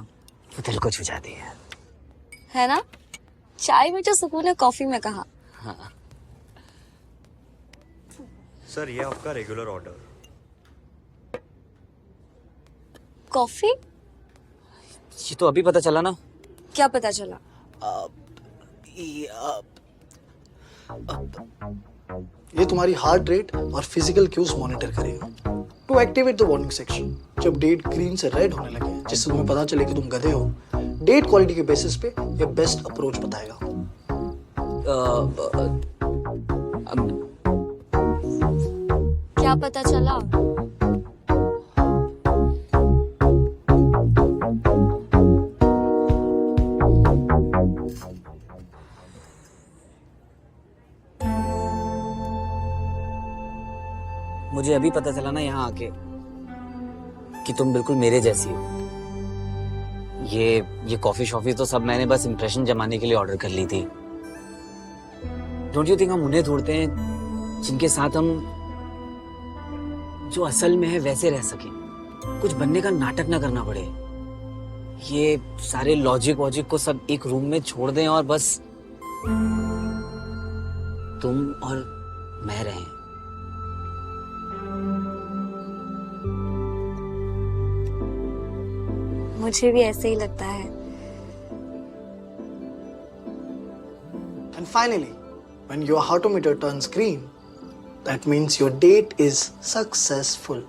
वो दिल को छू जाती है. है ना? चाय में जो सुकून है कॉफी में कहाँ? हाँ. सर ये आपका रेगुलर ऑर्डर. कॉफी? ये तो अभी पता चला ना. क्या पता चला? ये तुम्हारी हार्ट रेट और फिजिकल क्यूज मॉनिटर करेगा to activate the warning section. जब डेट ग्रीन से रेड होने लगे, जिससे तुम्हें पता चले कि तुम गधे हो, डेट क्वालिटी के बेसिस पे ये बेस्ट अप्रोच बताएगा. क्या पता चला? मुझे अभी पता चला ना यहाँ आके कि तुम बिल्कुल मेरे जैसी हो. ये कॉफी शॉफी तो सब मैंने बस इंप्रेशन जमाने के लिए ऑर्डर कर ली थी. डोंट यू थिंक हम उन्हें ढूंढते हैं जिनके साथ हम जो असल में है वैसे रह सके, कुछ बनने का नाटक ना करना पड़े. ये सारे लॉजिक वॉजिक को सब एक रूम में छोड़ दें और बस तुम और मैं रहें. मुझे भी ऐसे ही लगता है. And finally, when your heartometer turns green, that means your date is successful.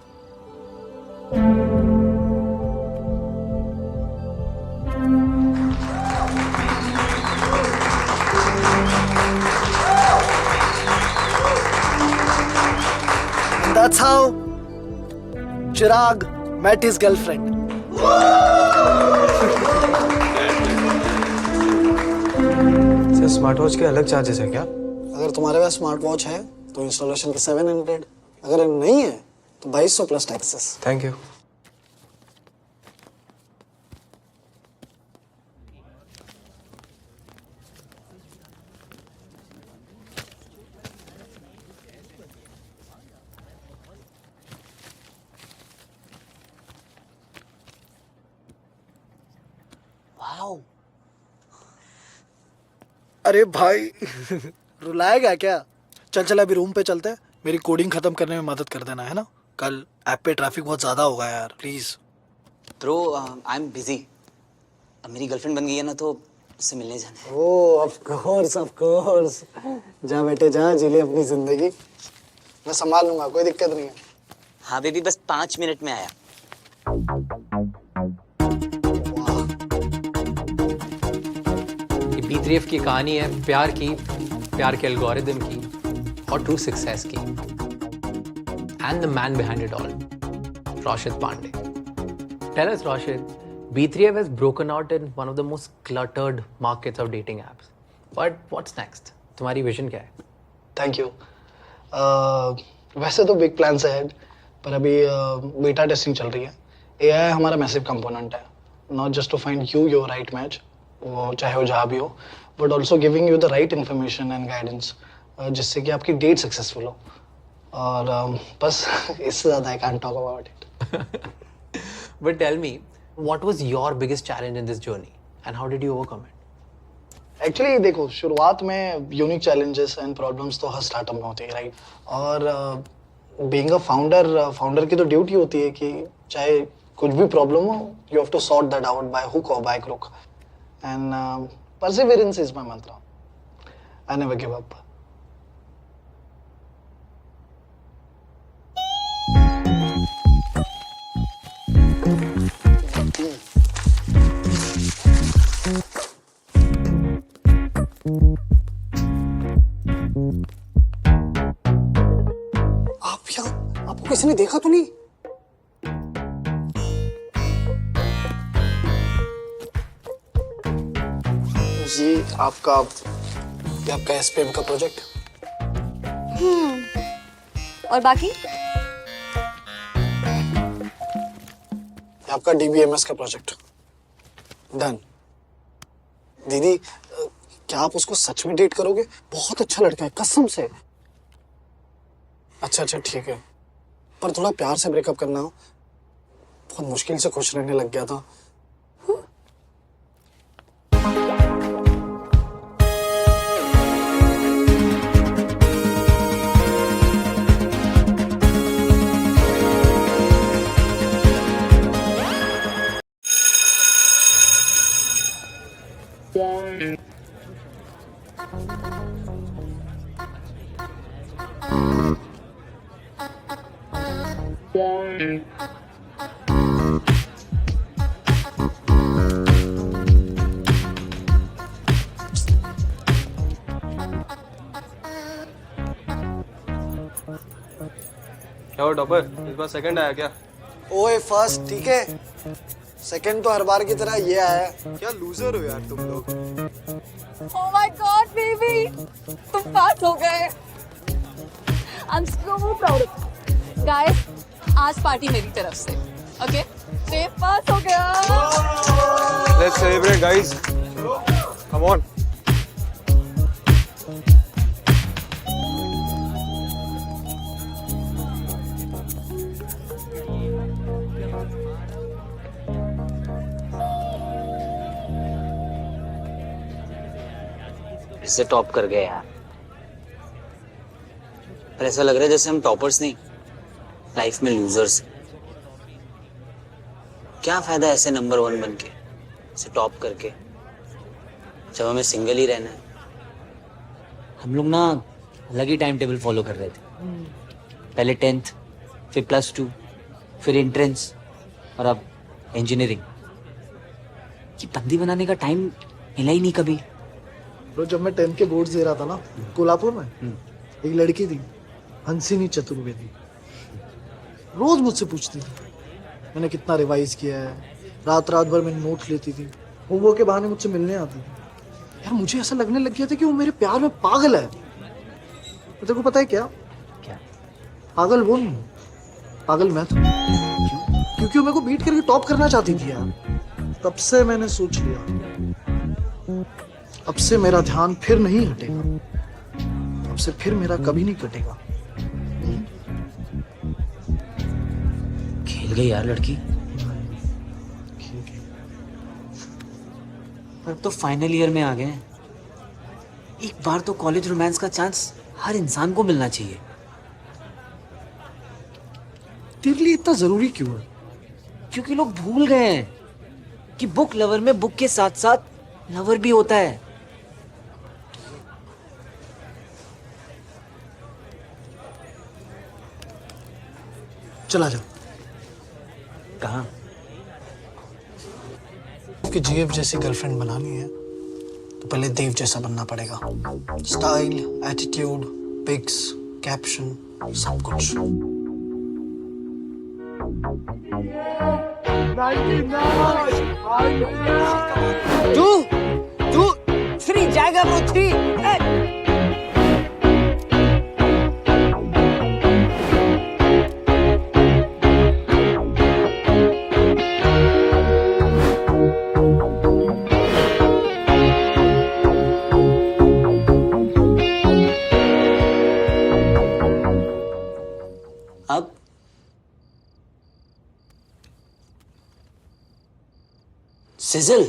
And that's how Chirag met his girlfriend. Sir smart watch के अलग चार्जेस है क्या? अगर तुम्हारे पास स्मार्ट वॉच है तो इंस्टॉलेशन के 700, अगर नहीं है तो 2200 plus taxes. Thank you. Wow. अरे भाई रुलाएगा क्या? चल अभी रूम पे चलते हैं. मेरी कोडिंग खत्म करने में मदद कर देना, है ना? कल ऐप पे ट्रैफिक बहुत ज्यादा होगा यार, please. Bro I am busy. अब मेरी गर्लफ्रेंड बन गई है ना, तो उससे मिलने जाना है. ओह ऑफ कोर्स. जा बेटे जा, जी ले अपनी जिंदगी. मैं संभाल लूंगा, कोई दिक्कत नहीं है. हाँ बेबी, बस 5 मिनट में आया. ये B3F की कहानी है प्यार के एल्गोरिदम की और ट्रू सक्सेस की. And the man behind it all, Rashid Pandey. Tell us, Rashid, B3F has broken out in one of the most cluttered markets of dating apps. But what's next? तुम्हारी vision क्या है? Thank you. वैसे तो big plans है, पर अभी beta testing चल रही है. AI हमारा मैसिव कंपोनेंट है, not just to find you your right match, वो चाहे वो जहाँ भी हो, but also giving you the right information and guidance, जिससे कि आपकी डेट सक्सेसफुल हो. और बस इससे ज़्यादा I can talk about it. But tell me, what was your biggest challenge in this journey and how did you overcome it? Actually देखो, शुरुआत में यूनिक चैलेंजेस एंड प्रॉब्लम्स तो हर स्टार्टअप में होती है, राइट? और बीइंग अ फाउंडर की तो ड्यूटी होती है कि चाहे कुछ भी प्रॉब्लम हो, you have to sort that out by hook और by crook. And perseverance is my mantra. I never give up. आपको किसी ने देखा तो नहीं? ये आपका एसपीएम का प्रोजेक्ट। और बाकी आपका डीबीएमएस का प्रोजेक्ट डन। दीदी क्या आप उसको सच में डेट करोगे? बहुत अच्छा लड़का है कसम से। अच्छा ठीक है, पर थोड़ा प्यार से ब्रेकअप करना हो। बहुत मुश्किल से खुश रहने लग गया था। क्या हो टॉपर, इस बार सेकंड आया क्या? ओए फर्स्ट ठीक है, सेकंड तो हर बार की तरह ये आया। क्या लूजर हो यार तुम लोग। Oh my God, baby! तुम पास हो गए। I'm so proud of you. Guys, आज पार्टी मेरी तरफ से, okay? ये पास हो गया। Let's celebrate guys. Come on. इससे टॉप कर गए यार। पर ऐसा लग रहा है जैसे हम टॉपर्स नहीं, लाइफ में लूजर्स। क्या फायदा ऐसे नंबर 1 बन के, इसे टॉप करके, जब हमें सिंगल ही रहना है। हम लोग ना अलग ही टाइम टेबल फॉलो कर रहे थे। पहले 10th, फिर +2, फिर एंट्रेंस और अब इंजीनियरिंग। ये बंदी बनाने का टाइम मिला ही नहीं कभी। तो जब मैं 10th के बोर्ड्स दे रहा था ना कोल्हापुर में, एक लड़की थी हंसिनी चतुर्वेदी। रोज मुझसे पूछती थी मैंने कितना रिवाइज किया है, रात भर मैंने नोट्स लेती थी, होमवर्क के बहाने मुझसे मिलने आती थी। यार मुझे ऐसा लगने लग गया था कि वो मेरे प्यार में पागल है। तो तेरे को पता है क्या? पागल वो नहीं, पागल मैं था। क्योंकि वो मेरे को बीट करके टॉप करना चाहती थी यार। तब से मैंने सोच लिया अब से मेरा ध्यान फिर नहीं हटेगा, अब से फिर मेरा कभी नहीं कटेगा। खेल गई यार लड़की। अब तो फाइनल ईयर में आ गए हैं। एक बार तो कॉलेज रोमांस का चांस हर इंसान को मिलना चाहिए। तेरे लिए इतना जरूरी क्यों है? क्योंकि लोग भूल गए हैं कि बुक लवर में बुक के साथ साथ लवर भी होता है। चला जा। कहाँ? कि जीएफ जैसी गर्लफ्रेंड बनानी है तो पहले देव जैसा बनना पड़ेगा। स्टाइल, एटीट्यूड, पिक्स, कैप्शन, सब कुछ। तू 3 जाएगा ब्रो 3। अब सिजल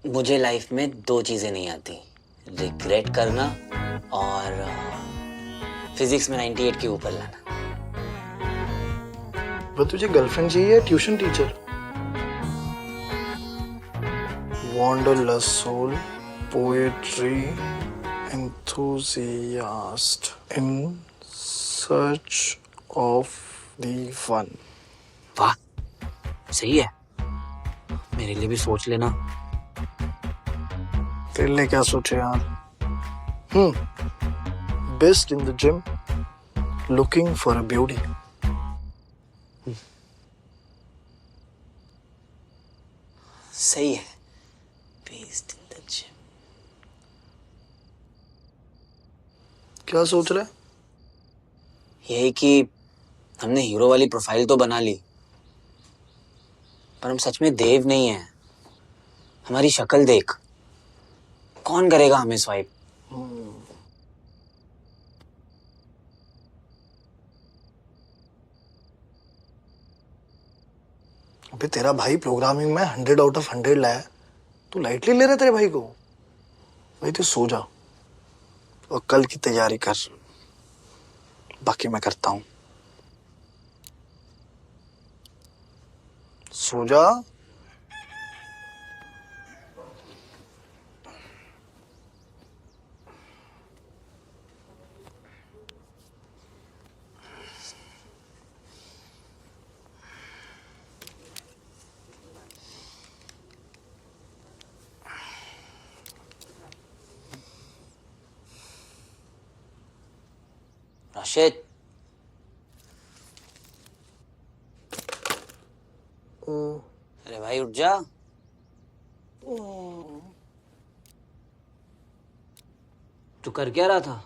मुझे लाइफ में 2 चीजें नहीं आती, रिग्रेट करना और फिजिक्स में 98 के ऊपर लाना। वो तुझे गर्लफ्रेंड चाहिए या tuition teacher? Wanderlust soul, poetry enthusiast in search of be fun. वाह, सही है। मेरे लिए भी सोच लेना। तेरे लिए क्या सोचे यार? Best in the gym, looking for a beauty. सही है। Best in the gym. क्या सोच रहे? यही कि हमने हीरो वाली प्रोफाइल तो बना ली, पर हम सच में देव नहीं है। हमारी शक्ल देख, कौन करेगा हमें स्वाइप? अबे तेरा भाई प्रोग्रामिंग में 100 आउट ऑफ 100 लाया, तू लाइटली ले रहा तेरे भाई को? भाई तू सो जा और कल की तैयारी कर, बाकी मैं करता हूँ। सो जा। राशिद, अरे भाई उठ जा। तू कर क्या रहा था?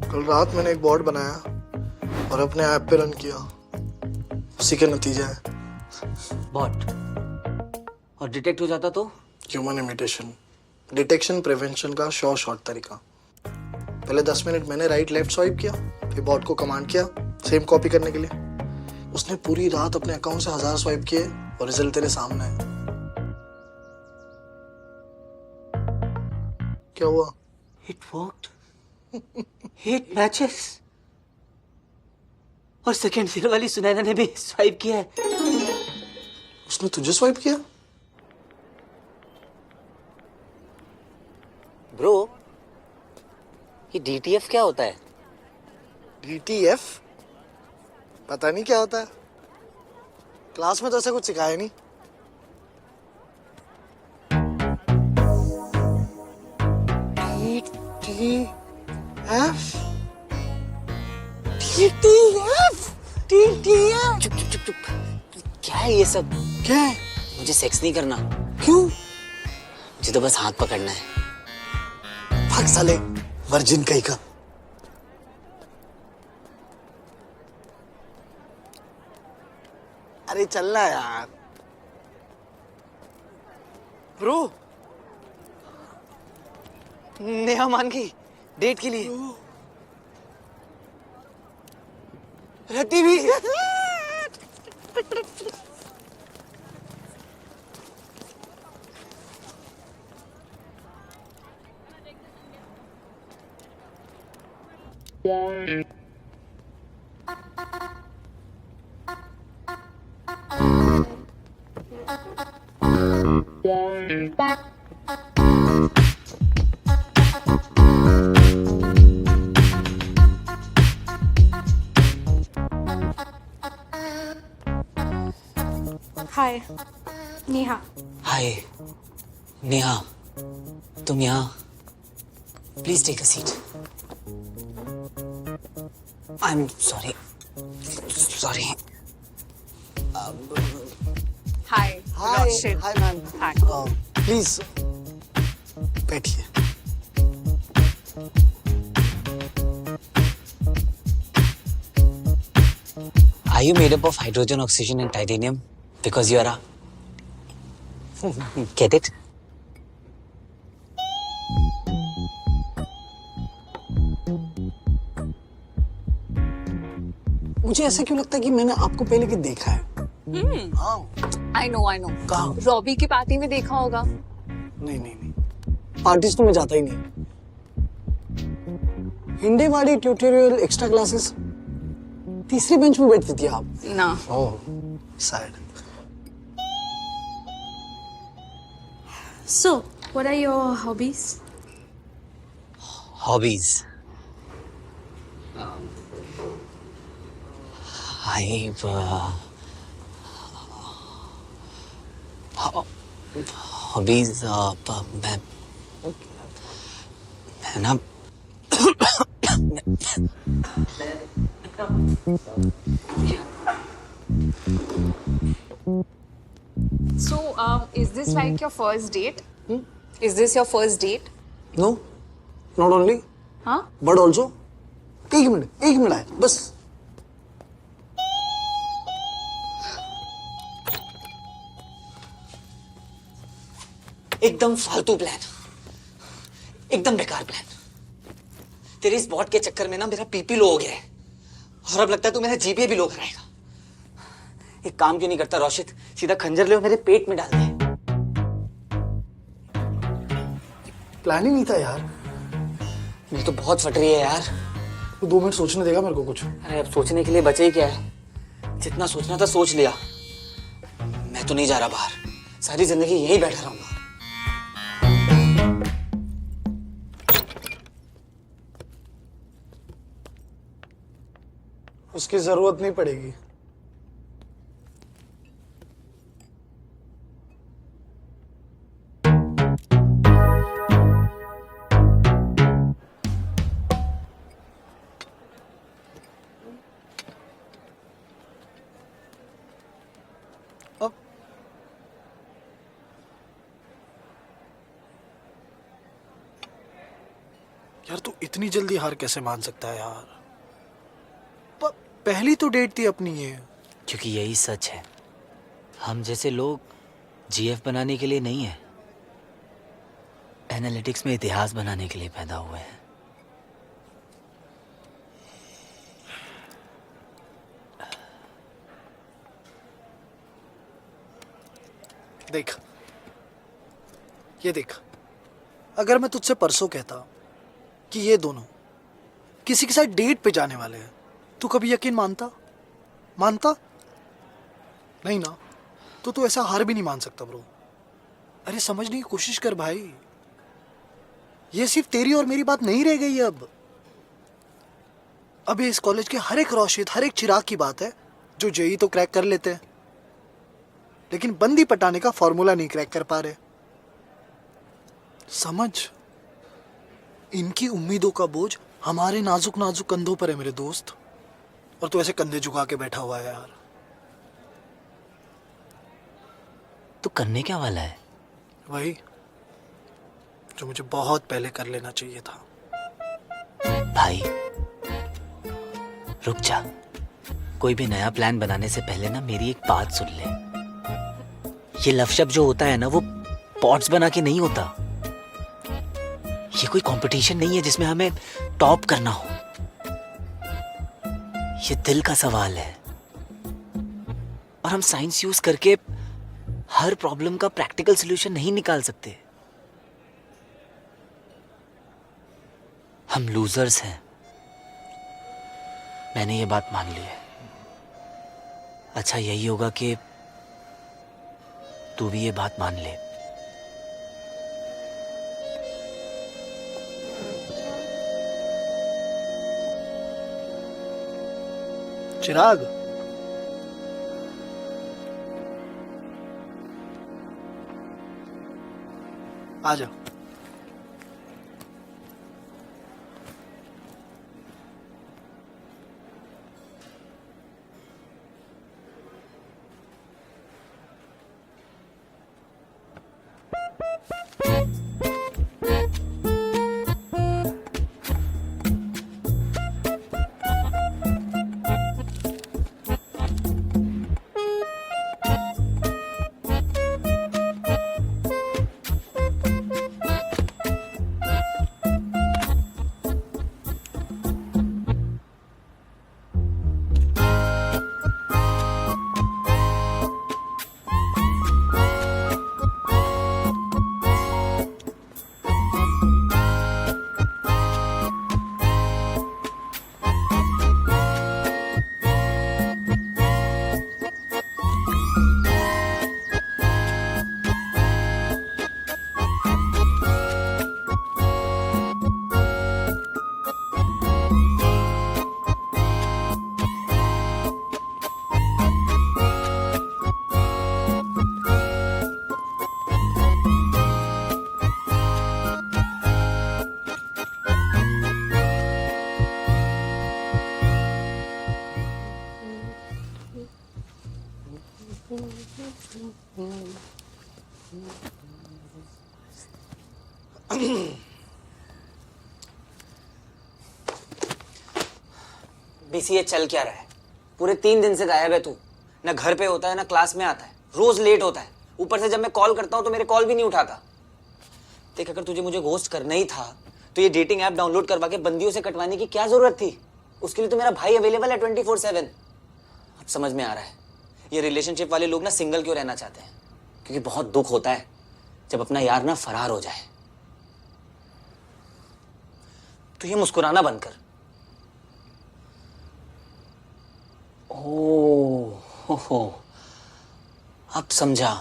कल रात मैंने एक बॉट बनाया और अपने ऐप पे रन किया, उसी के नतीजा है। बॉट? और डिटेक्ट हो जाता तो? ह्यूमन इमिटेशन, डिटेक्शन प्रिवेंशन का शॉर्ट तरीका। पहले 10 मिनट मैंने राइट लेफ्ट स्वाइप किया, फिर बॉट को कमांड किया सेम कॉपी करने के लिए। उसने पूरी रात अपने अकाउंट से 1000 स्वाइप किए और रिजल्ट तेरे सामने है। क्या हुआ? It worked. 8 मैचेस। और सेकंड सीर वाली सुनैना ने भी स्वाइप किया है। उसने तुझे स्वाइप किया? ब्रो, ये DTF क्या होता है? DTF? पता नहीं क्या होता है, क्लास में तो ऐसा कुछ सिखाया नहीं। DTF? चुप चुप चुप चुप। क्या है ये सब? क्या है? मुझे सेक्स नहीं करना। क्यों? मुझे तो बस हाथ पकड़ना है। भाग साले वर्जिन कहीं का। अरे चलना यार। ब्रो, नेहा मान गई डेट के लिए। रति भी। Hi, Neha. हाय नेहा, तुम यहाँ? Please take a seat. I am sorry. Sorry. Hi. Hi Rashid. Hi ma'am. Hi. Please बैठिए। Are you made up of hydrogen, oxygen and titanium? Because you are a... Get it? मुझे ऐसा क्यों लगता है कि मैंने आपको पहले कि देखा है। हाँ। I know. कहाँ? रॉबी की पार्टी में देखा होगा। नहीं, पार्टीज तो मैं जाता ही नहीं। हिंदी वाली ट्यूटोरियल एक्स्ट्रा क्लासेस तीसरी बेंच में बैठती थी आप। ना। Oh, sad. So, what are your hobbies? Hobbies. I hobbies मैं ना So, is this like your first date? Is this your first date? No, not only Huh? But also. एक minute आए बस। एकदम फालतू प्लान, एकदम बेकार प्लान। तेरी इस बॉट के चक्कर में ना मेरा पीपी लो हो गया है और अब लगता है तू मेरा जीपीए भी लो कराएगा। एक काम क्यों नहीं करता रोशित, सीधा खंजर ले और मेरे पेट में डाल दे। प्लान ही नहीं था यार। मेरी तो बहुत फट रही है यार। तू 2 मिनट सोचने देगा मेरे को कुछ? अरे अब सोचने के लिए बचे ही क्या है, जितना सोचना था सोच लिया। मैं तो नहीं जा रहा बाहर, सारी जिंदगी यही बैठा रहूंगा। उसकी जरूरत नहीं पड़ेगी। अब यार तू इतनी जल्दी हार कैसे मान सकता है यार? पहली तो डेट थी अपनी ये। क्योंकि यही सच है, हम जैसे लोग जीएफ बनाने के लिए नहीं है, एनालिटिक्स में इतिहास बनाने के लिए पैदा हुए हैं। देख, ये देख, अगर मैं तुझसे परसों कहता कि ये दोनों किसी के साथ डेट पे जाने वाले हैं, तू कभी यकीन मानता? नहीं ना, तो तू ऐसा हार भी नहीं मान सकता ब्रो। अरे समझने की कोशिश कर भाई, ये सिर्फ तेरी और मेरी बात नहीं रह गई अब ये इस कॉलेज के हर एक रोशित, हर एक चिराग की बात है जो जेई तो क्रैक कर लेते हैं, लेकिन बंदी पटाने का फॉर्मूला नहीं क्रैक कर पा रहे। समझ, इनकी उम्मीदों का बोझ हमारे नाजुक नाजुक कंधों पर है मेरे दोस्त, और तू ऐसे कंधे झुका के बैठा हुआ है यार। तो करने क्या वाला है? वही जो मुझे बहुत पहले कर लेना चाहिए था। भाई रुक जा, कोई भी नया प्लान बनाने से पहले ना मेरी एक बात सुन ले। ये लफशप जो होता है ना, वो पॉट्स बना के नहीं होता। ये कोई कंपटीशन नहीं है जिसमें हमें टॉप करना हो। ये दिल का सवाल है, और हम साइंस यूज करके हर प्रॉब्लम का प्रैक्टिकल सॉल्यूशन नहीं निकाल सकते। हम लूजर्स हैं, मैंने ये बात मान ली है। अच्छा यही होगा कि तू भी ये बात मान ले। चिराग, आजा। बीसीए चल क्या रहा है? पूरे 3 दिन से गायब है तू। ना घर पे होता है ना क्लास में आता है, रोज लेट होता है। ऊपर से जब मैं कॉल करता हूँ तो मेरे कॉल भी नहीं उठाता। देख, अगर तुझे मुझे घोस्ट करना ही था तो ये डेटिंग ऐप डाउनलोड करवा के बंदियों से कटवाने की क्या जरूरत थी? उसके लिए तो मेरा भाई अवेलेबल है 24/7। अब समझ में आ रहा है ये रिलेशनशिप वाले लोग ना सिंगल क्यों रहना चाहते हैं, क्योंकि बहुत दुख होता है जब अपना यार ना फरार हो जाए। तो ये मुस्कुराना बंद कर। हो, अब समझा।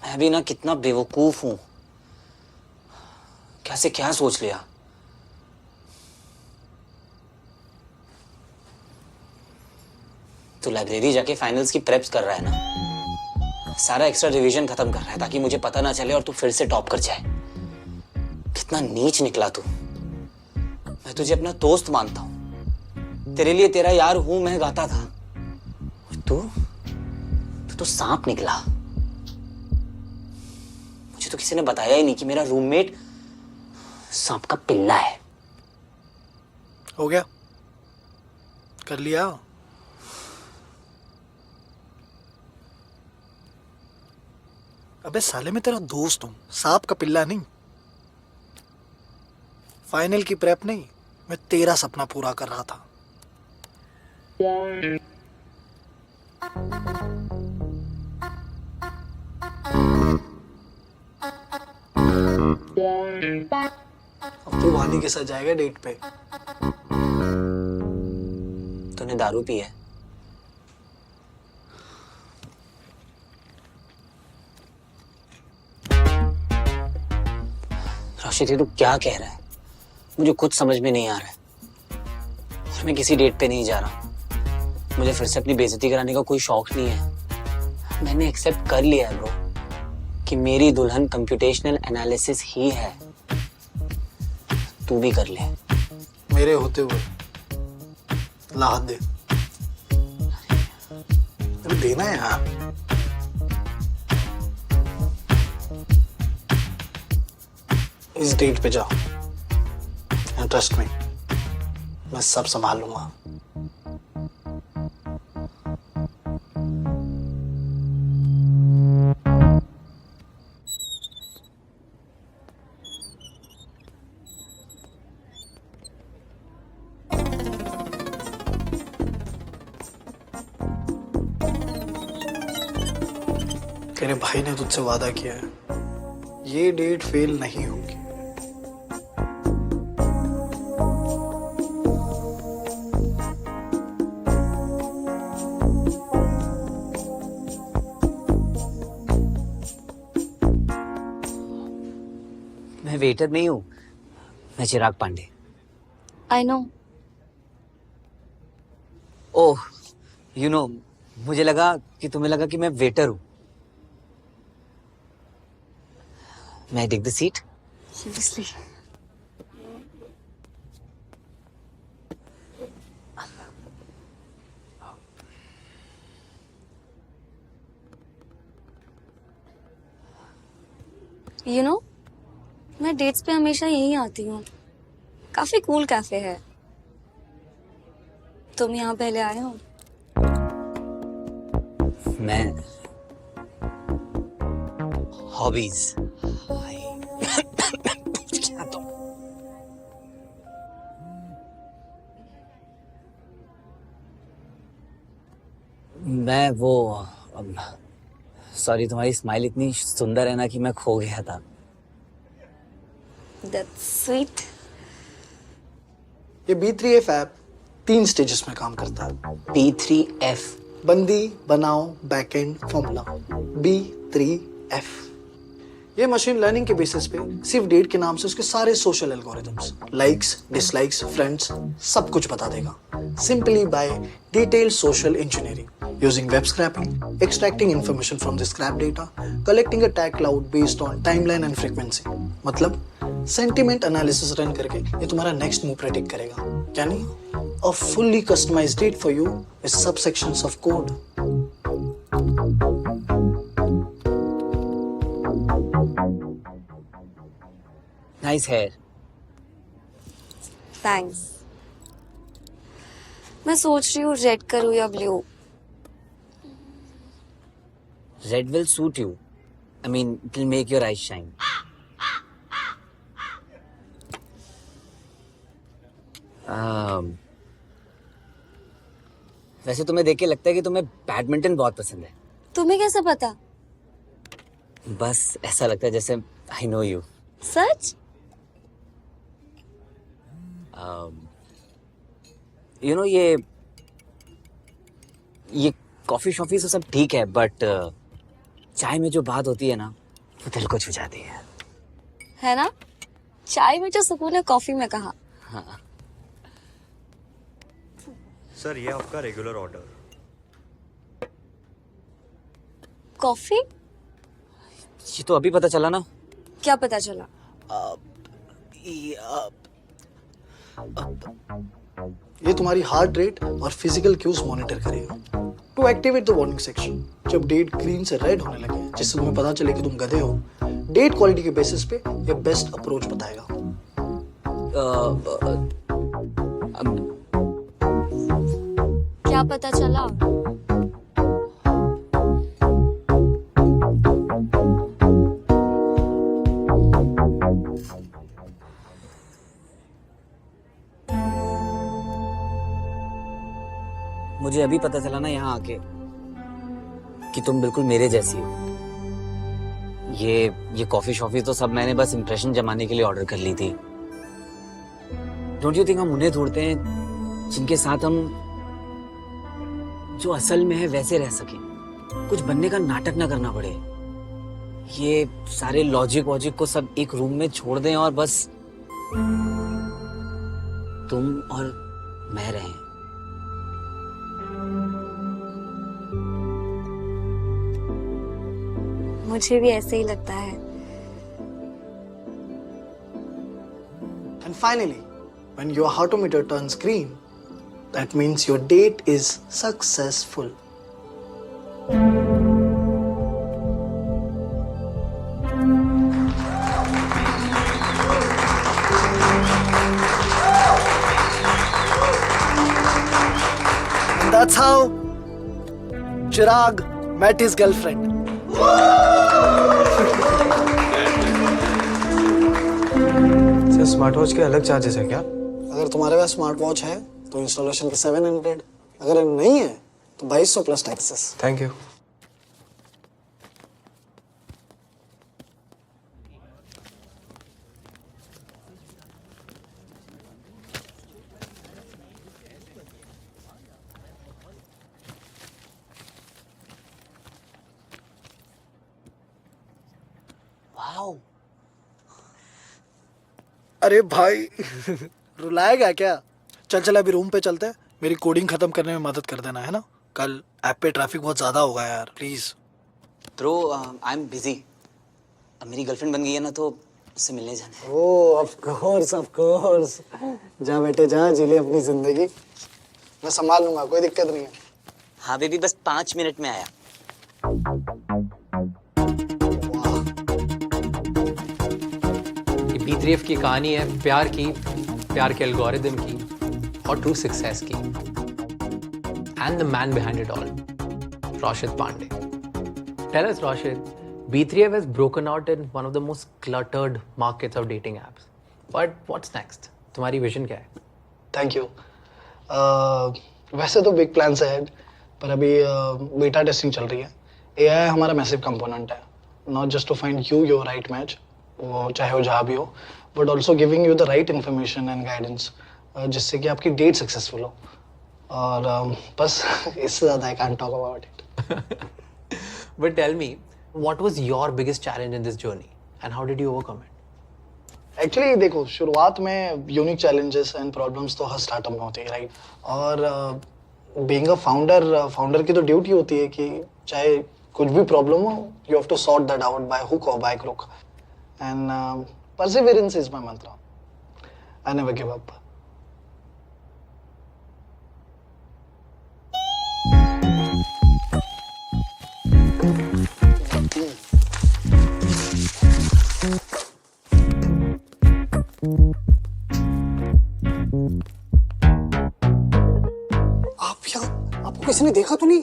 मैं भी ना कितना बेवकूफ हूं, कैसे क्या सोच लिया। तू लाइब्रेरी जाके फाइनल्स की प्रेप्स कर रहा है ना, सारा एक्स्ट्रा रिवीजन खत्म कर रहा है ताकि मुझे पता ना चले और तू फिर से टॉप कर जाए। कितना नीच निकला तू। मैं तुझे अपना दोस्त मानता हूं, तेरे लिए तेरा यार हूं मैं गाता था, और तू तो सांप निकला। मुझे तो किसी ने बताया ही नहीं कि मेरा रूममेट सांप का पिल्ला है। हो गया, कर लिया। अबे साले, मैं तेरा दोस्त हूं, सांप का पिल्ला नहीं। फाइनल की प्रेप नहीं, मैं तेरा सपना पूरा कर रहा था। अब तू वानी के साथ जाएगा डेट पे। तूने दारू पी है? राशिद, तू क्या कह रहा है? मुझे कुछ समझ में नहीं आ रहा है। और मैं किसी डेट पे नहीं जा रहा। मुझे फिर से अपनी बेइज्जती कराने का कोई शौक नहीं है। मैंने एक्सेप्ट कर लिया है ब्रो कि मेरी दुल्हन कंप्यूटेशनल एनालिसिस ही है। तू भी कर ले। मेरे होते हुए लाहत दे। अरे देना है यार। इस डेट पे जाओ, ट्रस्ट मी, मैं सब संभाल लूंगा। तेरे भाई ने तुझसे वादा किया है, ये डेट फेल नहीं होगी। मैं वेटर नहीं हूं, मैं Chirag Pandey. I know. Oh, you know, मुझे लगा कि तुम्हें लगा कि मैं वेटर हूं। May I take the seat? Seriously. You know, मैं डेट्स पे हमेशा यहीं आती हूँ। काफी कूल कैफे है। तुम यहाँ पहले आए हो? मैं हॉबीज मैं वो सॉरी, तुम्हारी स्माइल इतनी सुंदर है ना कि मैं खो गया था। That's sweet. ये B3F ऐप 3 स्टेजेस में काम करता है। B3F बंदी बनाओ बैकएंड फॉर्मूला, B3F। ये मशीन लर्निंग के बेसिस पे सिर्फ डेट के नाम से उसके सारे social algorithms, likes, dislikes, friends, सब कुछ बता देगा। Simply by detailed social engineering using web scraping, extracting information from the scrap data, collecting a tag cloud based on timeline and frequency. मतलब सेंटिमेंट एनालिसिस रन करके ये तुम्हारा next move predict करेगा। यानी a fully customized date for you with subsections of code. Nice here. Thanks. मैं सोच रही हूँ रेड करूँ या blue. Red will suit you. I mean, it will make your eyes shine. वैसे तुम्हें देख के लगता है कि तुम्हें बैडमिंटन बहुत पसंद है. तुम्हें कैसे पता? बस ऐसा लगता है जैसे I know you. Such? You know ये कॉफी शॉफी तो सब ठीक है, बट चाय में जो बात होती है ना, वो दिल को छू जाती है. है ना? चाय में जो सुकून है कॉफी में कहाँ. हाँ. सर ये आपका रेगुलर ऑर्डर. कॉफी? ये तो अभी पता चला ना. क्या पता चला? ये तुम्हारी हार्ट रेट और फिजिकल क्यूज मॉनिटर करेगा to activate the warning section. जब डेट ग्रीन से रेड होने लगे, जिससे तुम्हें पता चले कि तुम गधे हो, डेट क्वालिटी के बेसिस पे ये बेस्ट अप्रोच बताएगा. क्या पता चला? मुझे अभी पता चला ना यहाँ आके कि तुम बिल्कुल मेरे जैसी हो. ये कॉफी शॉफी तो सब मैंने बस इंप्रेशन जमाने के लिए ऑर्डर कर ली थी. डोंट यू थिंक हम उन्हें ढूंढते हैं जिनके साथ हम जो असल में है वैसे रह सके, कुछ बनने का नाटक ना करना पड़े. ये सारे लॉजिक वॉजिक को सब एक रूम में छोड़ दें और बस तुम और मैं रहें. मुझे भी ऐसे ही लगता है. And finally, when your heartometer turns green, that means your date is successful. And that's how Chirag met his girlfriend. Sir smart watch के अलग चार्जेस है क्या? अगर तुम्हारे पास स्मार्ट वॉच है तो इंस्टॉलेशन के 700, अगर नहीं है तो 2200 plus taxes. Thank you. Wow. अरे भाई रुलाएगा क्या? चल अभी रूम पे चलते हैं. मेरी कोडिंग खत्म करने में मदद कर देना, है ना? कल ऐप पे ट्रैफिक बहुत ज्यादा होगा यार, please. Bro I am busy. अब मेरी गर्लफ्रेंड बन गई है ना, तो उससे मिलने जाना है. ओह ऑफ कोर्स. जा बेटे जा, जी ले अपनी जिंदगी. मैं संभाल लूंगा, कोई दिक्कत नहीं है. हाँ बेबी, बस 5 मिनट में आया. ये B3F की कहानी है प्यार के एल्गोरिदम की और ट्रू सक्सेस की. And the man behind it all, Rashid Pandey. Tell us, Rashid, B3F has broken out in one of the most cluttered markets of dating apps. But what's next? तुम्हारी vision क्या है? Thank you. वैसे तो big plans है, पर अभी beta testing चल रही है. AI हमारा मैसिव कंपोनेंट है, not just to find you your right match, वो चाहे वो जहाँ भी हो, but also giving you the right information and guidance, जिससे कि आपकी डेट सक्सेसफुल हो. और बस इससे ज़्यादा I can't talk about it. But tell me, what was your biggest challenge in this journey and how did you overcome it? Actually देखो, शुरुआत में यूनिक चैलेंजेस एंड प्रॉब्लम्स तो हर स्टार्टअप में होती है, राइट? और बीइंग अ फाउंडर की तो ड्यूटी होती है कि चाहे कुछ भी प्रॉब्लम हो, you have to sort that out by hook और by crook. And perseverance is my mantra. I never give up. किसी ने देखा तो नहीं?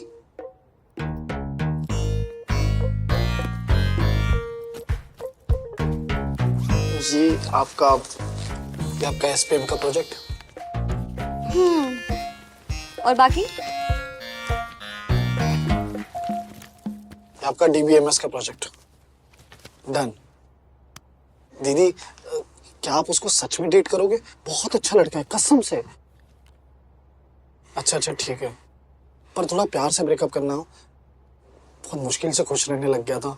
ये आपका एसपीएम का प्रोजेक्ट। और बाकी? आपका डीबीएमएस का प्रोजेक्ट डन। दीदी क्या आप उसको सच में डेट करोगे? बहुत अच्छा लड़का है कसम से। अच्छा ठीक है, पर थोड़ा प्यार से ब्रेकअप करना हो। बहुत मुश्किल से खुश रहने लग गया था।